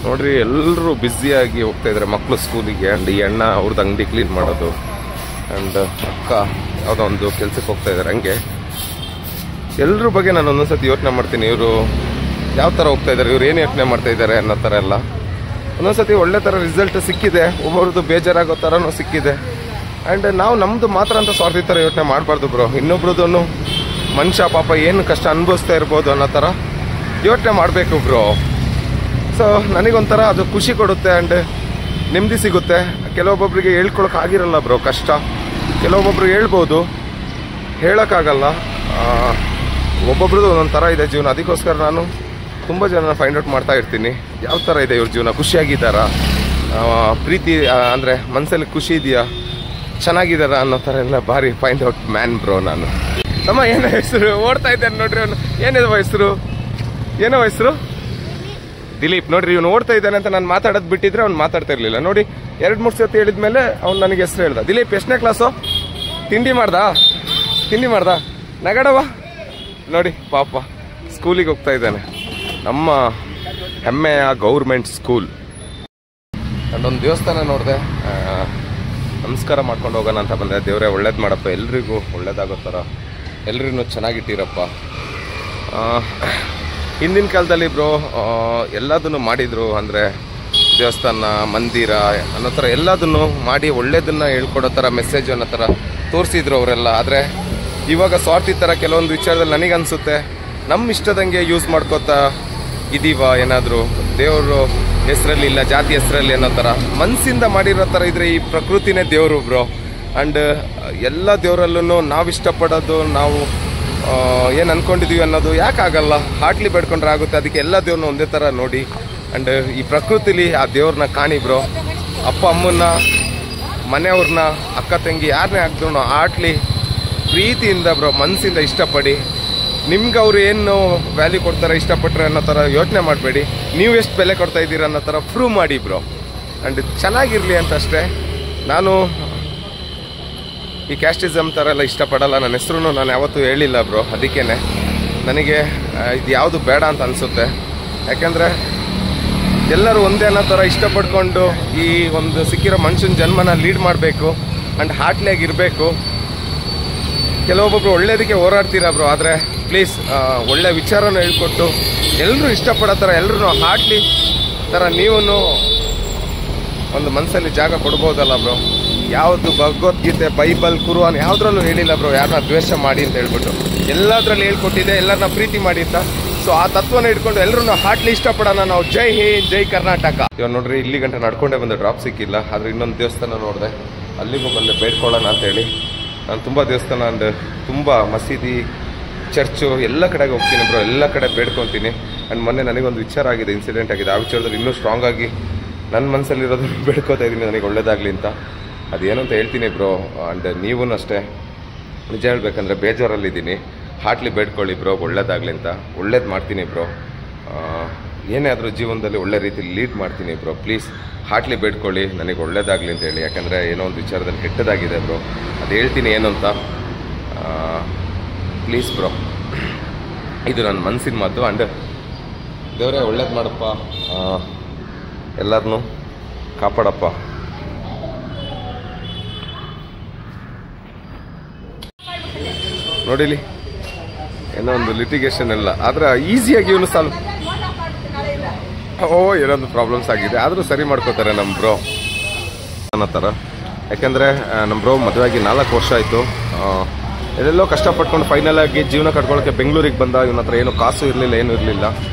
ನೋಡ್ರಿ ಎಲ್ಲರೂ ಬ್ಯುಸಿಯಾಗಿ ಹೋಗ್ತಾ ಇದ್ದಾರೆ ಮಕ್ಕಳು ಸ್ಕೂಲಿಗೆ. ಆ್ಯಂಡ್ ಈ ಅಣ್ಣ ಅವ್ರದ್ದು ಅಂಗಡಿ ಕ್ಲೀನ್ ಮಾಡೋದು, ಆ್ಯಂಡ್ ಅಕ್ಕ ಯಾವುದೋ ಒಂದು ಕೆಲಸಕ್ಕೆ ಹೋಗ್ತಾ ಇದ್ದಾರೆ. ಹಂಗೆ ಎಲ್ಲರ ಬಗ್ಗೆ ನಾನು ಒಂದೊಂದ್ಸತಿ ಯೋಚನೆ ಮಾಡ್ತೀನಿ, ಇವರು ಯಾವ ಥರ ಹೋಗ್ತಾ ಇದ್ದಾರೆ, ಇವ್ರು ಏನು ಯೋಚನೆ ಮಾಡ್ತಾ ಇದ್ದಾರೆ ಅನ್ನೋ ಥರ ಎಲ್ಲ. ಒಂದೊಂದ್ಸತಿ ಒಳ್ಳೆ ಥರ ರಿಸಲ್ಟ್ ಸಿಕ್ಕಿದೆ, ಒಬ್ಬರದ್ದು ಬೇಜಾರಾಗೋ ಥರನೂ ಸಿಕ್ಕಿದೆ. ಆ್ಯಂಡ್ ನಾವು ನಮ್ಮದು ಮಾತ್ರ ಅಂತ ಸ್ವಾರ್ಥಿ ಥರ ಯೋಚನೆ ಮಾಡಬಾರ್ದು ಬ್ರೋ. ಇನ್ನೊಬ್ರದ್ದು ಮನುಷ್ಯ ಪಾಪ ಏನು ಕಷ್ಟ ಅನುಭವಿಸ್ತಾ ಇರ್ಬೋದು ಅನ್ನೋ ಥರ ಯೋಚನೆ ಮಾಡಬೇಕು ಬ್ರೋ. ಸೊ ನನಗೊಂಥರ ಅದು ಖುಷಿ ಕೊಡುತ್ತೆ ಆ್ಯಂಡ್ ನೆಮ್ಮದಿ ಸಿಗುತ್ತೆ. ಕೆಲವೊಬ್ಬೊಬ್ಬರಿಗೆ ಹೇಳ್ಕೊಳಕ್ಕೆ ಆಗಿರಲ್ಲ ಬ್ರೋ, ಕಷ್ಟ. ಕೆಲವೊಬ್ಬೊಬ್ರಿಗೆ ಹೇಳ್ಬೋದು, ಹೇಳೋಕ್ಕಾಗಲ್ಲ. ಒಬ್ಬೊಬ್ರದ್ದು ಒಂದೊಂದು ಥರ ಇದೆ ಜೀವನ. ಅದಕ್ಕೋಸ್ಕರ ನಾನು ತುಂಬ ಜನ ಫೈಂಡ್ ಔಟ್ ಮಾಡ್ತಾ ಇರ್ತೀನಿ, ಯಾವ ಥರ ಇದೆ ಇವ್ರ ಜೀವನ, ಖುಷಿಯಾಗಿದ್ದಾರಾ, ಪ್ರೀತಿ ಅಂದರೆ ಮನಸ್ಸಲ್ಲಿ ಖುಷಿ ಇದೆಯಾ, ಚೆನ್ನಾಗಿದ್ದಾರಾ ಅನ್ನೋ ಥರ ಎಲ್ಲ ಭಾರಿ ಫೈಂಡ್ ಔಟ್ ಮ್ಯಾನ್ ಬ್ರೋ ನಾನು. ತಮ್ಮ ಏನೋ ಹೆಸರು ಓಡ್ತಾ ಇದ್ದಾನೆ ನೋಡ್ರಿ. ಅವನು ಏನಿದೆ ಏನೋ ಹೆಸರು ದಿಲೀಪ್. ನೋಡ್ರಿ ಇವನು ಓಡ್ತಾ ಇದ್ದಾನೆ ಅಂತ ನಾನು ಮಾತಾಡೋದು ಬಿಟ್ಟಿದ್ರೆ ಅವ್ನು ಮಾತಾಡ್ತಾ ಇರಲಿಲ್ಲ. ನೋಡಿ 2-3 ಸತಿ ಹೇಳಿದ್ಮೇಲೆ ಅವ್ನು ನನಗೆ ಹೆಸರು ಹೇಳ್ದ. ದಿಲೀಪ್ ಎಷ್ಟನೇ ಕ್ಲಾಸು? ತಿಂಡಿ ಮಾಡ್ದ ನಗಡವ. ನೋಡಿ ಪಾಪ ಸ್ಕೂಲಿಗೆ ಹೋಗ್ತಾ ಇದ್ದಾನೆ, ನಮ್ಮ ಹೆಮ್ಮೆಯ ಗೌರ್ಮೆಂಟ್ ಸ್ಕೂಲ್. ಅಲ್ಲೊಂದು ದೇವಸ್ಥಾನ ನೋಡಿದೆ, ನಮಸ್ಕಾರ ಮಾಡ್ಕೊಂಡು ಹೋಗೋಣ ಅಂತ ಬಂದೆ. ದೇವರೇ ಒಳ್ಳೇದು ಮಾಡಪ್ಪ, ಎಲ್ರಿಗೂ ಒಳ್ಳೇದಾಗೋ ಥರ ಎಲ್ರಿಗೂ ಚೆನ್ನಾಗಿಟ್ಟಿರಪ್ಪ. ಹಿಂದಿನ ಕಾಲದಲ್ಲಿ ಬ್ರೋ ಎಲ್ಲದನ್ನು ಮಾಡಿದರು, ಅಂದರೆ ದೇವಸ್ಥಾನ, ಮಂದಿರ ಅನ್ನೋ ಥರ ಎಲ್ಲದನ್ನು ಮಾಡಿ ಒಳ್ಳೇದನ್ನು ಹೇಳ್ಕೊಡೋ ಥರ ಮೆಸೇಜ್ ಅನ್ನೋ ಥರ ತೋರಿಸಿದ್ರು ಅವರೆಲ್ಲ. ಆದರೆ ಇವಾಗ ಸ್ವಾರ್ಥಿ ಥರ ಕೆಲವೊಂದು ವಿಚಾರದಲ್ಲಿ ನನಗನ್ಸುತ್ತೆ ನಮ್ಮ ಇಷ್ಟದಂಗೆ ಯೂಸ್ ಮಾಡ್ಕೋತಾ ಇದೀವ. ಏನಾದರೂ ದೇವರು ಹೆಸರಲ್ಲಿ ಇಲ್ಲ, ಜಾತಿ ಹೆಸರಲ್ಲಿ ಅನ್ನೋ ಥರ ಮನಸ್ಸಿಂದ ಮಾಡಿರೋ ಥರ ಇದ್ರೆ ಈ ಪ್ರಕೃತಿನೇ ದೇವರು ಬ್ರೋ. ಆ್ಯಂಡ್ ಎಲ್ಲ ದೇವರಲ್ಲೂ ನಾವು ಇಷ್ಟಪಡೋದು, ನಾವು ಏನು ಅಂದ್ಕೊಂಡಿದ್ದೀವಿ ಅನ್ನೋದು ಯಾಕಾಗಲ್ಲ, ಹಾಟ್ಲಿ ಬೇಡ್ಕೊಂಡ್ರೆ ಆಗುತ್ತೆ. ಅದಕ್ಕೆ ಎಲ್ಲ ದೇವ್ರನ್ನ ಒಂದೇ ಥರ ನೋಡಿ. ಆ್ಯಂಡ್ ಈ ಪ್ರಕೃತಿಲಿ ಆ ದೇವ್ರನ್ನ ಕಾಣಿ ಬ್ರೋ. ಅಪ್ಪ ಅಮ್ಮನ್ನ, ಮನೆಯವ್ರನ್ನ, ಅಕ್ಕ ತಂಗಿ ಯಾರನ್ನೇ ಹಾಕಿದ್ರು ಆಟ್ಲಿ ಪ್ರೀತಿಯಿಂದ ಬ್ರೋ, ಮನಸ್ಸಿಂದ ಇಷ್ಟಪಡಿ. ನಿಮ್ಗೆ ಅವ್ರು ಏನು ವ್ಯಾಲ್ಯೂ ಕೊಡ್ತಾರೆ, ಇಷ್ಟಪಟ್ಟರೆ ಅನ್ನೋ ಥರ ಯೋಚನೆ ಮಾಡಬೇಡಿ. ನೀವು ಎಷ್ಟು ಬೆಲೆ ಕೊಡ್ತಾ ಇದ್ದೀರ ಅನ್ನೋ ಥರ ಪ್ರೂವ್ ಮಾಡಿ ಬ್ರೋ. ಆ್ಯಂಡ್ ಚೆನ್ನಾಗಿರಲಿ ಅಂತ ಅಷ್ಟೇ. ನಾನು ಈ ಕ್ಯಾಸ್ಟಿಸಮ್ ಥರ ಎಲ್ಲ ಇಷ್ಟಪಡಲ್ಲ. ನನ್ನ ಹೆಸರು ನಾನು ಯಾವತ್ತೂ ಹೇಳಿಲ್ಲ ಬ್ರೋ. ಅದಕ್ಕೇ ನನಗೆ ಇದು ಯಾವುದು ಬೇಡ ಅಂತ ಅನಿಸುತ್ತೆ. ಯಾಕೆಂದರೆ ಎಲ್ಲರೂ ಒಂದೇ ಅನ್ನೋ ಥರ ಇಷ್ಟಪಡ್ಕೊಂಡು ಈ ಒಂದು ಸಿಕ್ಕಿರೋ ಮನುಷ್ಯನ ಜನ್ಮನ ಲೀಡ್ ಮಾಡಬೇಕು ಆ್ಯಂಡ್ ಹಾರ್ಟ್ಲಿಯಾಗಿರಬೇಕು. ಕೆಲವೊಬ್ಬೊಬ್ರು ಒಳ್ಳೇದಕ್ಕೆ ಹೋರಾಡ್ತೀರಾ ಬ್ರೋ, ಆದರೆ ಪ್ಲೀಸ್ ಒಳ್ಳೆ ವಿಚಾರನ ಹೇಳ್ಕೊಟ್ಟು ಎಲ್ಲರೂ ಇಷ್ಟಪಡೋ ಥರ ಎಲ್ಲರೂ ಹಾರ್ಟ್ಲಿ ಥರ ನೀವು ಒಂದು ಮನಸ್ಸಲ್ಲಿ ಜಾಗ ಕೊಡ್ಬೋದಲ್ಲ ಬ್ರೋ. ಯಾವುದು ಭಗವದ್ಗೀತೆ, ಬೈಬಲ್, ಕುರಾನ್ ಯಾವುದ್ರಲ್ಲೂ ಹೇಳಿಲ್ಲ ಬ್ರೋ ಯಾರನ್ನ ದ್ವೇಷ ಮಾಡಿ ಅಂತ ಹೇಳ್ಬಿಟ್ಟು. ಎಲ್ಲದರಲ್ಲಿ ಹೇಳ್ಕೊಟ್ಟಿದೆ ಎಲ್ಲರನ್ನ ಪ್ರೀತಿ ಮಾಡಿ ಅಂತ. ಸೊ ಆ ತತ್ವನ ಇಟ್ಕೊಂಡು ಎಲ್ಲರೂ ಹಾರ್ಟ್ಲಿ ಇಷ್ಟಪಡೋಣ ನಾವು. ಜೈ ಹಿಂದ್, ಜೈ ಕರ್ನಾಟಕ. ಇವಾಗ ನೋಡ್ರಿ, ಇಲ್ಲಿ ಗಂಟೆ ನಡ್ಕೊಂಡೇ ಬಂದೆ, ಡ್ರಾಪ್ ಸಿಕ್ಕಿಲ್ಲ. ಆದರೆ ಇನ್ನೊಂದು ದೇವಸ್ಥಾನ ನೋಡಿದೆ, ಅಲ್ಲಿಗೂ ಬಂದೆ ಬೇಡ್ಕೊಳ್ಳೋಣ ಅಂತೇಳಿ. ನಾನು ತುಂಬ ದೇವಸ್ಥಾನ ಅಂಡ್ ತುಂಬ ಮಸೀದಿ, ಚರ್ಚು ಎಲ್ಲ ಕಡೆಗೆ ಹೋಗ್ತೀನಿ ಬ್ರೋ, ಎಲ್ಲ ಕಡೆ ಬೇಡ್ಕೊತೀನಿ. ಆ್ಯಂಡ್ ಮೊನ್ನೆ ನನಗೊಂದು ವಿಚಾರ ಆಗಿದೆ, ಇನ್ಸಿಡೆಂಟ್ ಆಗಿದೆ. ಆ ವಿಚಾರದಲ್ಲಿ ಇನ್ನೂ ಸ್ಟ್ರಾಂಗ್ ಆಗಿ ನನ್ನ ಮನಸ್ಸಲ್ಲಿರೋದನ್ನು ಬೇಡ್ಕೋತಾ ಇದ್ದೀನಿ ನನಗೆ ಒಳ್ಳೇದಾಗಲಿ ಅಂತ. ಅದೇನು ಅಂತ ಹೇಳ್ತೀನಿ ಬ್ರೋ. ಆ್ಯಂಡ್ ನೀವೂ ಅಷ್ಟೇ, ನಿಜ ಹೇಳ್ಬೇಕಂದ್ರೆ ಬೇಜಾರಲ್ಲಿದ್ದೀನಿ. ಹಾರ್ಟ್ಲಿ ಬೇಡ್ಕೊಳ್ಳಿ ಬ್ರೋ, ಒಳ್ಳೇದಾಗಲಿ ಅಂತ. ಒಳ್ಳೇದು ಮಾಡ್ತೀನಿ ಬ್ರೋ, ಏನೇ ಆದರೂ ಜೀವನದಲ್ಲಿ ಒಳ್ಳೆ ರೀತಿಲಿ ಲೀಡ್ ಮಾಡ್ತೀನಿ ಬ್ರೋ. ಪ್ಲೀಸ್ ಹಾರ್ಟ್ಲಿ ಬೇಡ್ಕೊಳ್ಳಿ ನನಗೆ ಒಳ್ಳೇದಾಗಲಿ ಅಂತ ಹೇಳಿ. ಯಾಕಂದರೆ ಏನೋ ಒಂದು ವಿಚಾರದಲ್ಲಿ ಕೆಟ್ಟದಾಗಿದೆ ಬ್ರೋ, ಅದು ಹೇಳ್ತೀನಿ ಏನು ಅಂತ. ಪ್ಲೀಸ್ ಬ್ರೋ, ಇದು ನನ್ನ ಮನಸ್ಸಿನ ಮಾತು. ಆ್ಯಂಡ್ ದೇವರೇ ಒಳ್ಳೇದು ಮಾಡಪ್ಪ, ಎಲ್ಲರನ್ನೂ ಕಾಪಾಡಪ್ಪ. ನೋಡಿಲಿ, ಏನೋ ಒಂದು ಲಿಟಿಗೇಷನ್ ಎಲ್ಲ, ಆದರೆ ಈಸಿಯಾಗಿ ಇವನು ಸಾಲ್ವ್ ಏನೊಂದು ಪ್ರಾಬ್ಲಮ್ಸ್ ಆಗಿದೆ, ಆದರೂ ಸರಿ ಮಾಡ್ಕೋತಾರೆ ನಮ್ಮ ಬ್ರೋ ಅನ್ನೋ ಥರ. ಯಾಕೆಂದರೆ ನಮ್ಮ ಬ್ರೋ ಮದುವೆ ಆಗಿ 4 ವರ್ಷ ಆಯಿತು. ಎಲ್ಲೆಲ್ಲೋ ಕಷ್ಟಪಟ್ಕೊಂಡು ಫೈನಲ್ ಆಗಿ ಜೀವನ ಕಟ್ಕೊಳ್ಳೋಕ್ಕೆ ಬೆಂಗಳೂರಿಗೆ ಬಂದ. ಇವನ ಹತ್ರ ಏನೂ ಕಾಸು ಇರಲಿಲ್ಲ, ಏನೂ ಇರಲಿಲ್ಲ.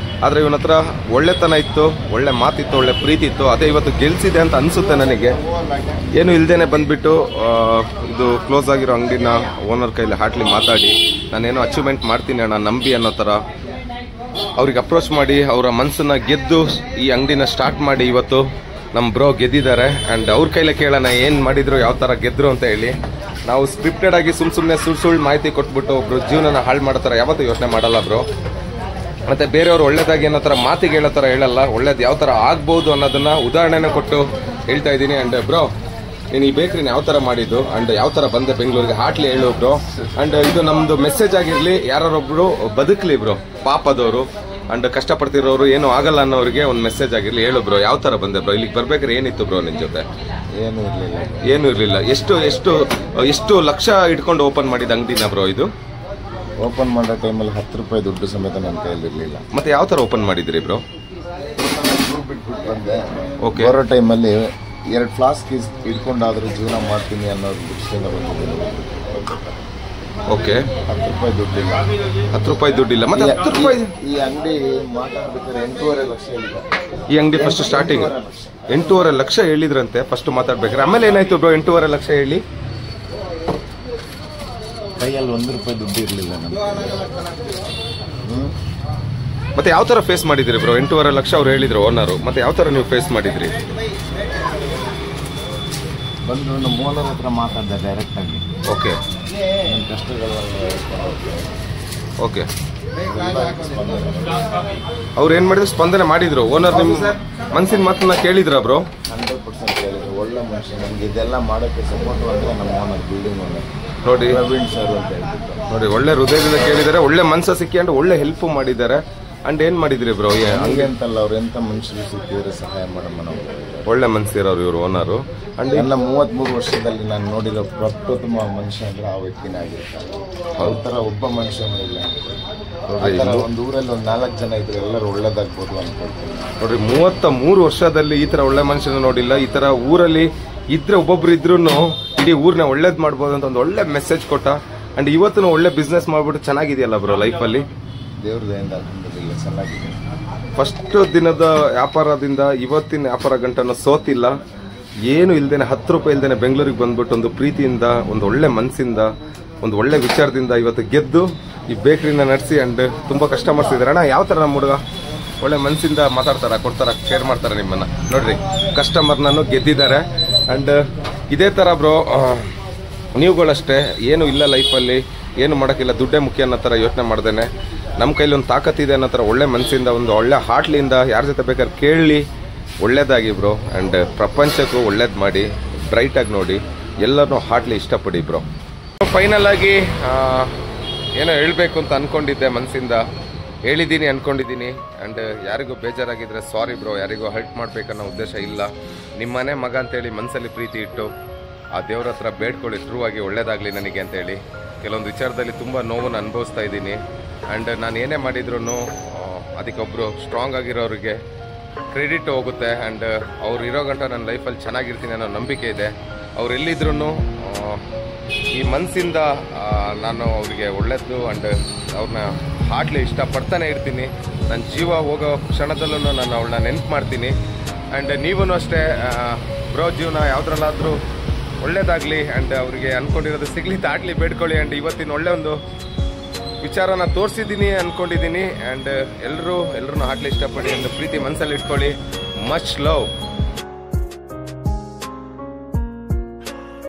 ಆದರೆ ಇವನ ಹತ್ರ ಒಳ್ಳೆತನ ಇತ್ತು, ಒಳ್ಳೆ ಮಾತಿತ್ತು, ಒಳ್ಳೆ ಪ್ರೀತಿ ಇತ್ತು. ಅದೇ ಇವತ್ತು ಗೆಲ್ಸಿದೆ ಅಂತ ಅನಿಸುತ್ತೆ ನನಗೆ. ಏನು ಇಲ್ಲದೇನೆ ಬಂದುಬಿಟ್ಟು ಇದು ಕ್ಲೋಸ್ ಆಗಿರೋ ಅಂಗಡಿನ ಓನರ್ ಕೈಲಿ ಹಾರ್ಟ್ಲಿ ಮಾತಾಡಿ ನಾನೇನೋ ಅಚೀವ್ಮೆಂಟ್ ಮಾಡ್ತೀನಿ ಅಣ್ಣ ನಂಬಿ ಅನ್ನೋ ಥರ ಅವ್ರಿಗೆ ಅಪ್ರೋಚ್ ಮಾಡಿ ಅವರ ಮನಸ್ಸನ್ನ ಗೆದ್ದು ಈ ಅಂಗಡಿನ ಸ್ಟಾರ್ಟ್ ಮಾಡಿ ಇವತ್ತು ನಮ್ಮ ಬ್ರೋ ಗೆದ್ದಿದ್ದಾರೆ. ಆ್ಯಂಡ್ ಅವ್ರ ಕೈಲೇ ಕೇಳೋಣ ಏನು ಮಾಡಿದ್ರು, ಯಾವ ಥರ ಗೆದ್ದರು ಅಂತ ಹೇಳಿ. ನಾವು ಸ್ಕ್ರಿಪ್ಟೆಡ್ ಆಗಿ ಸುಮ್ಮನೆ ಸುಳ್ಳು ಮಾಹಿತಿ ಕೊಟ್ಬಿಟ್ಟು ಒಬ್ರು ಜೀವನನ ಹಾಳು ಮಾಡೋ ಥರ ಯಾವತ್ತೂ ಯೋಚನೆ ಮಾಡಲ್ಲ ಬ್ರೋ. ಮತ್ತು ಬೇರೆಯವರು ಒಳ್ಳೇದಾಗಿ ಅನ್ನೋ ಥರ ಮಾತಿಗೆ ಹೇಳೋ ಥರ ಹೇಳಲ್ಲ. ಒಳ್ಳೇದು ಯಾವ ಥರ ಆಗ್ಬೋದು ಅನ್ನೋದನ್ನ ಉದಾಹರಣೆನ ಕೊಟ್ಟು ಹೇಳ್ತಾ ಇದ್ದೀನಿ. ಆ್ಯಂಡ್ ಬ್ರೋ, ನೀನು ಈ ಬೇಕ್ರಿನ ಯಾವ ಥರ ಮಾಡಿದ್ದು ಆ್ಯಂಡ್ ಯಾವ ಥರ ಬಂದೆ ಬೆಂಗಳೂರಿಗೆ ಹಾರ್ಟ್ಲಿ ಹೇಳು ಬ್ರೋ. ಆ್ಯಂಡ್ ಇದು ನಮ್ಮದು ಮೆಸೇಜ್ ಆಗಿರಲಿ, ಯಾರೊಬ್ಬರು ಬದುಕಲಿ ಬ್ರೋ, ಪಾಪದವರು ಆ್ಯಂಡ್ ಕಷ್ಟಪಡ್ತಿರೋರು ಏನೂ ಆಗಲ್ಲ ಅನ್ನೋರಿಗೆ ಒಂದು ಮೆಸೇಜ್ ಆಗಿರಲಿ. ಹೇಳು ಬ್ರೋ, ಯಾವ ಥರ ಬಂದೆ ಬ್ರೋ, ಇಲ್ಲಿಗೆ ಬರ್ಬೇಕಾದ್ರೆ ಏನಿತ್ತು ಬ್ರೋ ನಿನ್ನ ಜೊತೆ? ಏನೂ ಇರಲಿಲ್ಲ. ಎಷ್ಟು ಲಕ್ಷ ಇಟ್ಕೊಂಡು ಓಪನ್ ಮಾಡಿದ ಅಂಗಡಿನ ಬ್ರೋ ಇದು? ಓಪನ್ ಮಾಡೋ ಟೈಮಲ್ಲಿ 10 ರೂಪಾಯಿ ದುಡ್ಡು ಸಮೇತ ನನ್ನ ಕೈಯಲ್ಲಿ ಇರಲಿಲ್ಲ. ಮತ್ತೆ ಯಾವ ಥರ ಓಪನ್ ಮಾಡಿದ್ರಿ ಬ್ರೋ? ಬಿಟ್ಬಿಟ್ಟು ಬಂದೆ. ಓಕೆ, ಬರೋ ಟೈಮಲ್ಲಿ 2 ಫ್ಲಾಸ್ಕ್ ಇಟ್ಕೊಂಡಾದ್ರೂ ಜೀವನ ಮಾಡ್ತೀನಿ ಅನ್ನೋ ದೃಷ್ಟಿಯಿಂದ ಬಂದಿದ್ದೀನಿ. ಓಕೆ, 10 ರೂಪಾಯಿ ದುಡ್ಡಿಲ್ಲ. 10 ರೂಪಾಯಿ ದುಡ್ಡಿಲ್ಲ. ಮತ್ತೆ 10 ರೂಪಾಯಿ ಈ ಅಂಗಡಿ ಮಾತಾಡ್ಬೇಕಾದ್ರೆ 8.5 ಲಕ್ಷ ಹೇಳಿದೆ. ಈ ಅಂಗಡಿ ಫಸ್ಟ್ ಸ್ಟಾರ್ಟಿಂಗ್ 8.5 ಲಕ್ಷ ಹೇಳಿದ್ರಂತೆ ಫಸ್ಟ್ ಮಾತಾಡ್ಬೇಕಾರೆ. ಆಮೇಲೆ ಏನಾಯ್ತು ಬ್ರೋ 8.5 ಲಕ್ಷ ಹೇಳಿ? ಕೈಯಲ್ಲಿ 1 ರೂಪಾಯಿ ದುಡ್ಡು ಇರಲಿಲ್ಲ ನಮಗೆ. ಮತ್ತೆ ಯಾವ ಥರ ಫೇಸ್ ಮಾಡಿದ್ರಿ ಬ್ರೋ? 8.5 ಲಕ್ಷ ಅವ್ರು ಹೇಳಿದ್ರು ಓನರು. ಮತ್ತೆ ಯಾವ ಥರ ನೀವು ಫೇಸ್ ಮಾಡಿದ್ರಿ? ಬಂದು ನಮ್ಮ ಓನರ್ ಹತ್ರ ಮಾತಾಡಿದೆ ಡೈರೆಕ್ಟಾಗಿ. ಓಕೆ, ನನ್ನ ಕಷ್ಟಗಳು ಓಕೆ. ಅವ್ರು ಏನು ಮಾಡಿದ್ರು? ಸ್ಪಂದನೆ ಮಾಡಿದ್ರು. ಓನರ್ ನಿಮ್ಮ ಮನಸ್ಸಿನ ಮಾತನ್ನ ಕೇಳಿದ್ರ ಬ್ರೋ? 100% ಕೇಳಿದ್ರು. ಒಳ್ಳೆ ಮನುಷ್ಯ. ನಮ್ಗೆ ಇದೆಲ್ಲ ಮಾಡೋಕ್ಕೆ ಸಪೋರ್ಟ್ ಅಂದರೆ ನಮ್ಮ ಓನರ್, ಬಿಲ್ಡಿಂಗ್ ಓನರ್ ನೋಡಿ, ಪ್ರವೀಣ್ ಸರ್ ಅಂತ ಹೇಳ್ಬಿಟ್ಟು. ನೋಡಿ, ಒಳ್ಳೆ ಹೃದಯದಿಂದ ಕೇಳಿದ್ದಾರೆ, ಒಳ್ಳೆ ಮನಸ್ಸು ಸಿಕ್ಕಿ ಅಂಡ್ ಒಳ್ಳೆ ಹೆಲ್ಪ್ ಮಾಡಿದ್ದಾರೆ. ಅಂಡ್ ಏನ್ ಮಾಡಿದ್ರಿ ಬ್ರೋ? ಹಂಗೆ ಅಂತಲ್ಲ, ಅವ್ರು ಎಂತ ಮನುಷ್ಯರು ಸಿಕ್ಕಿದ್ರೆ ಸಹಾಯ ಮಾಡಮ್ಮ ನಾವು. ಒಳ್ಳೆ ಮನಸ್ಸಿರೋರು ಇವರು ಓನರು. ಅಂಡ್ ಎಲ್ಲ 33 ವರ್ಷದಲ್ಲಿ ನಾನು ನೋಡಿರೋ ಪ್ರಪ್ರಥಮ ಮನುಷ್ಯ ಅಂದ್ರೆ ಆ ವ್ಯಕ್ತಿನೇ ಆಗಿರ್ತಾರೆ. ಅವ್ರ ಥರ ಒಬ್ಬ ಮನುಷ್ಯನೂ ಇಲ್ಲ. ಒಂದು ಊರಲ್ಲಿ 4 ಜನ ಇದ್ರೆ ಎಲ್ಲರೂ ಒಳ್ಳೇದಾಗ್ಬೋದು ಅನ್ಕೊಳ್ತೀನಿ. ನೋಡ್ರಿ, 33 ವರ್ಷದಲ್ಲಿ ಈ ತರ ಒಳ್ಳೆ ಮನುಷ್ಯನ ನೋಡಿಲ್ಲ. ಈ ತರ ಊರಲ್ಲಿ ಇದ್ರೆ ಒಬ್ಬೊಬ್ರು ಇದ್ರೂ ಇಡೀ ಊರ್ನ ಒಳ್ಳೇದ್ ಮಾಡ್ಬೋದು ಅಂತ ಒಂದು ಒಳ್ಳೆ ಮೆಸೇಜ್ ಕೊಟ್ಟ. ಅಂಡ್ ಇವತ್ತು ಒಳ್ಳೆ ಬಿಸ್ನೆಸ್ ಮಾಡ್ಬಿಟ್ಟು ಚೆನ್ನಾಗಿದೆಯಲ್ಲ ಬ್ರೋ ಲೈಫಲ್ಲಿ? ದೇವ್ರ ದಯಿಂದ ಅಲ್ಹಮ್ದುಲಿಲ್ಲಾಹ್ ಚೆನ್ನಾಗಿದೆ. ಫಸ್ಟ್ ದಿನದ ವ್ಯಾಪಾರದಿಂದ ಇವತ್ತಿನ ವ್ಯಾಪಾರ ಗಂಟನೂ ಸೋತಿಲ್ಲ. ಏನು ಇಲ್ದೇನೆ 10 ರೂಪಾಯಿ ಇಲ್ದೇನೆ ಬೆಂಗಳೂರಿಗೆ ಬಂದ್ಬಿಟ್ಟು ಒಂದು ಪ್ರೀತಿಯಿಂದ, ಒಂದು ಒಳ್ಳೆ ಮನಸ್ಸಿಂದ, ಒಂದು ಒಳ್ಳೆ ವಿಚಾರದಿಂದ ಇವತ್ತು ಗೆದ್ದು ಈ ಬೇಕ್ರಿನ ನಡೆಸಿ ಅಂಡ್ ತುಂಬಾ ಕಸ್ಟಮರ್ಸ್ ಇದ್ದಾರೆ. ಅಣ್ಣ, ಯಾವ ತರ ನಮ್ಮ ಹುಡುಗ ಒಳ್ಳೆ ಮನಸ್ಸಿಂದ ಮಾತಾಡ್ತಾರ, ಕೊಡ್ತಾರ, ಶೇರ್ ಮಾಡ್ತಾರೆ ನಿಮ್ಮನ್ನ. ನೋಡ್ರಿ, ಕಸ್ಟಮರ್ನನ್ನು ಗೆದ್ದಿದ್ದಾರೆ. ಅಂಡ್ ಇದೇ ತರ ಬ್ರೋ ನೀವುಗಳಷ್ಟೇ ಏನು ಇಲ್ಲ ಲೈಫಲ್ಲಿ, ಏನು ಮಾಡೋಕ್ಕಿಲ್ಲ, ದುಡ್ಡೇ ಮುಖ್ಯ ಅನ್ನೋ ಥರ ಯೋಚನೆ ಮಾಡ್ದೇನೆ ನಮ್ಮ ಕೈಲಿ ಒಂದು ತಾಕತ್ತಿದೆ ಅನ್ನೋ ಥರ ಒಳ್ಳೆ ಮನಸ್ಸಿಂದ, ಒಂದು ಒಳ್ಳೆ ಹಾರ್ಟ್ಲಿಂದ ಯಾರ ಜೊತೆ ಬೇಕಾದ್ರೆ ಕೇಳಿ ಒಳ್ಳೇದಾಗಿ ಬ್ರೋ. ಆ್ಯಂಡ್ ಪ್ರಪಂಚಕ್ಕೂ ಒಳ್ಳೇದು ಮಾಡಿ, ಬ್ರೈಟಾಗಿ ನೋಡಿ, ಎಲ್ಲರನ್ನೂ ಹಾರ್ಟ್ಲಿ ಇಷ್ಟಪಡಿ ಬ್ರೋ. ಫೈನಲ್ ಆಗಿ ಏನೋ ಹೇಳಬೇಕು ಅಂತ ಅಂದ್ಕೊಂಡಿದ್ದೆ, ಮನಸ್ಸಿಂದ ಹೇಳಿದ್ದೀನಿ ಅಂದ್ಕೊಂಡಿದ್ದೀನಿ. ಆ್ಯಂಡ್ ಯಾರಿಗೂ ಬೇಜಾರಾಗಿದ್ದರೆ ಸಾರಿ ಬ್ರೋ, ಯಾರಿಗೂ ಹರ್ಟ್ ಮಾಡಬೇಕನ್ನೋ ಉದ್ದೇಶ ಇಲ್ಲ. ನಿಮ್ಮನೆ ಮಗ ಅಂತೇಳಿ ಮನಸ್ಸಲ್ಲಿ ಪ್ರೀತಿ ಇಟ್ಟು ಆ ದೇವ್ರ ಹತ್ರ ಬೇಡ್ಕೊಳ್ಳಿ, ಟ್ರೂ ಆಗಿ ಒಳ್ಳೇದಾಗಲಿ ನನಗೆ ಅಂತೇಳಿ. ಕೆಲವೊಂದು ವಿಚಾರದಲ್ಲಿ ತುಂಬ ನೋವನ್ನು ಅನುಭವಿಸ್ತಾ ಇದ್ದೀನಿ. ಆ್ಯಂಡ್ ನಾನು ಏನೇ ಮಾಡಿದ್ರು ಅದಕ್ಕೊಬ್ಬರು ಸ್ಟ್ರಾಂಗ್ ಆಗಿರೋರಿಗೆ ಕ್ರೆಡಿಟ್ ಹೋಗುತ್ತೆ. ಆ್ಯಂಡ್ ಅವ್ರು ಇರೋ ಗಂಟ ನನ್ನ ಲೈಫಲ್ಲಿ ಚೆನ್ನಾಗಿರ್ತೀನಿ ಅನ್ನೋ ನಂಬಿಕೆ ಇದೆ. ಅವ್ರು ಎಲ್ಲಿದ್ರೂ ಈ ಮನಸ್ಸಿಂದ ನಾನು ಅವರಿಗೆ ಒಳ್ಳೆಯದು ಆ್ಯಂಡ್ ಅವ್ರನ್ನ ಹಾಡ್ಲಿ ಇಷ್ಟಪಡ್ತಾನೆ ಇರ್ತೀನಿ. ನನ್ನ ಜೀವ ಹೋಗೋ ಕ್ಷಣದಲ್ಲೂ ನಾನು ಅವಳನ್ನ ನೆನಪು ಮಾಡ್ತೀನಿ. ಆ್ಯಂಡ್ ನೀವೂ ಅಷ್ಟೇ ಬ್ರೋ, ಜೀವನ ಯಾವುದ್ರಲ್ಲಾದರೂ ಒಳ್ಳೇದಾಗಲಿ ಆ್ಯಂಡ್ ಅವರಿಗೆ ಅಂದ್ಕೊಂಡಿರೋದು ಸಿಗಲಿ, ದಾಟ್ಲಿ, ಬೇಡ್ಕೊಳ್ಳಿ. ಆ್ಯಂಡ್ ಇವತ್ತಿನ ಒಳ್ಳೆ ಒಂದು ವಿಚಾರನ ತೋರಿಸಿದ್ದೀನಿ ಅಂದ್ಕೊಂಡಿದ್ದೀನಿ. ಆ್ಯಂಡ್ ಎಲ್ಲರೂ ಹಾಡ್ಲಿ ಇಷ್ಟಪಡಿ, ಒಂದು ಪ್ರೀತಿ ಮನಸ್ಸಲ್ಲಿ ಇಟ್ಕೊಳ್ಳಿ. Much love.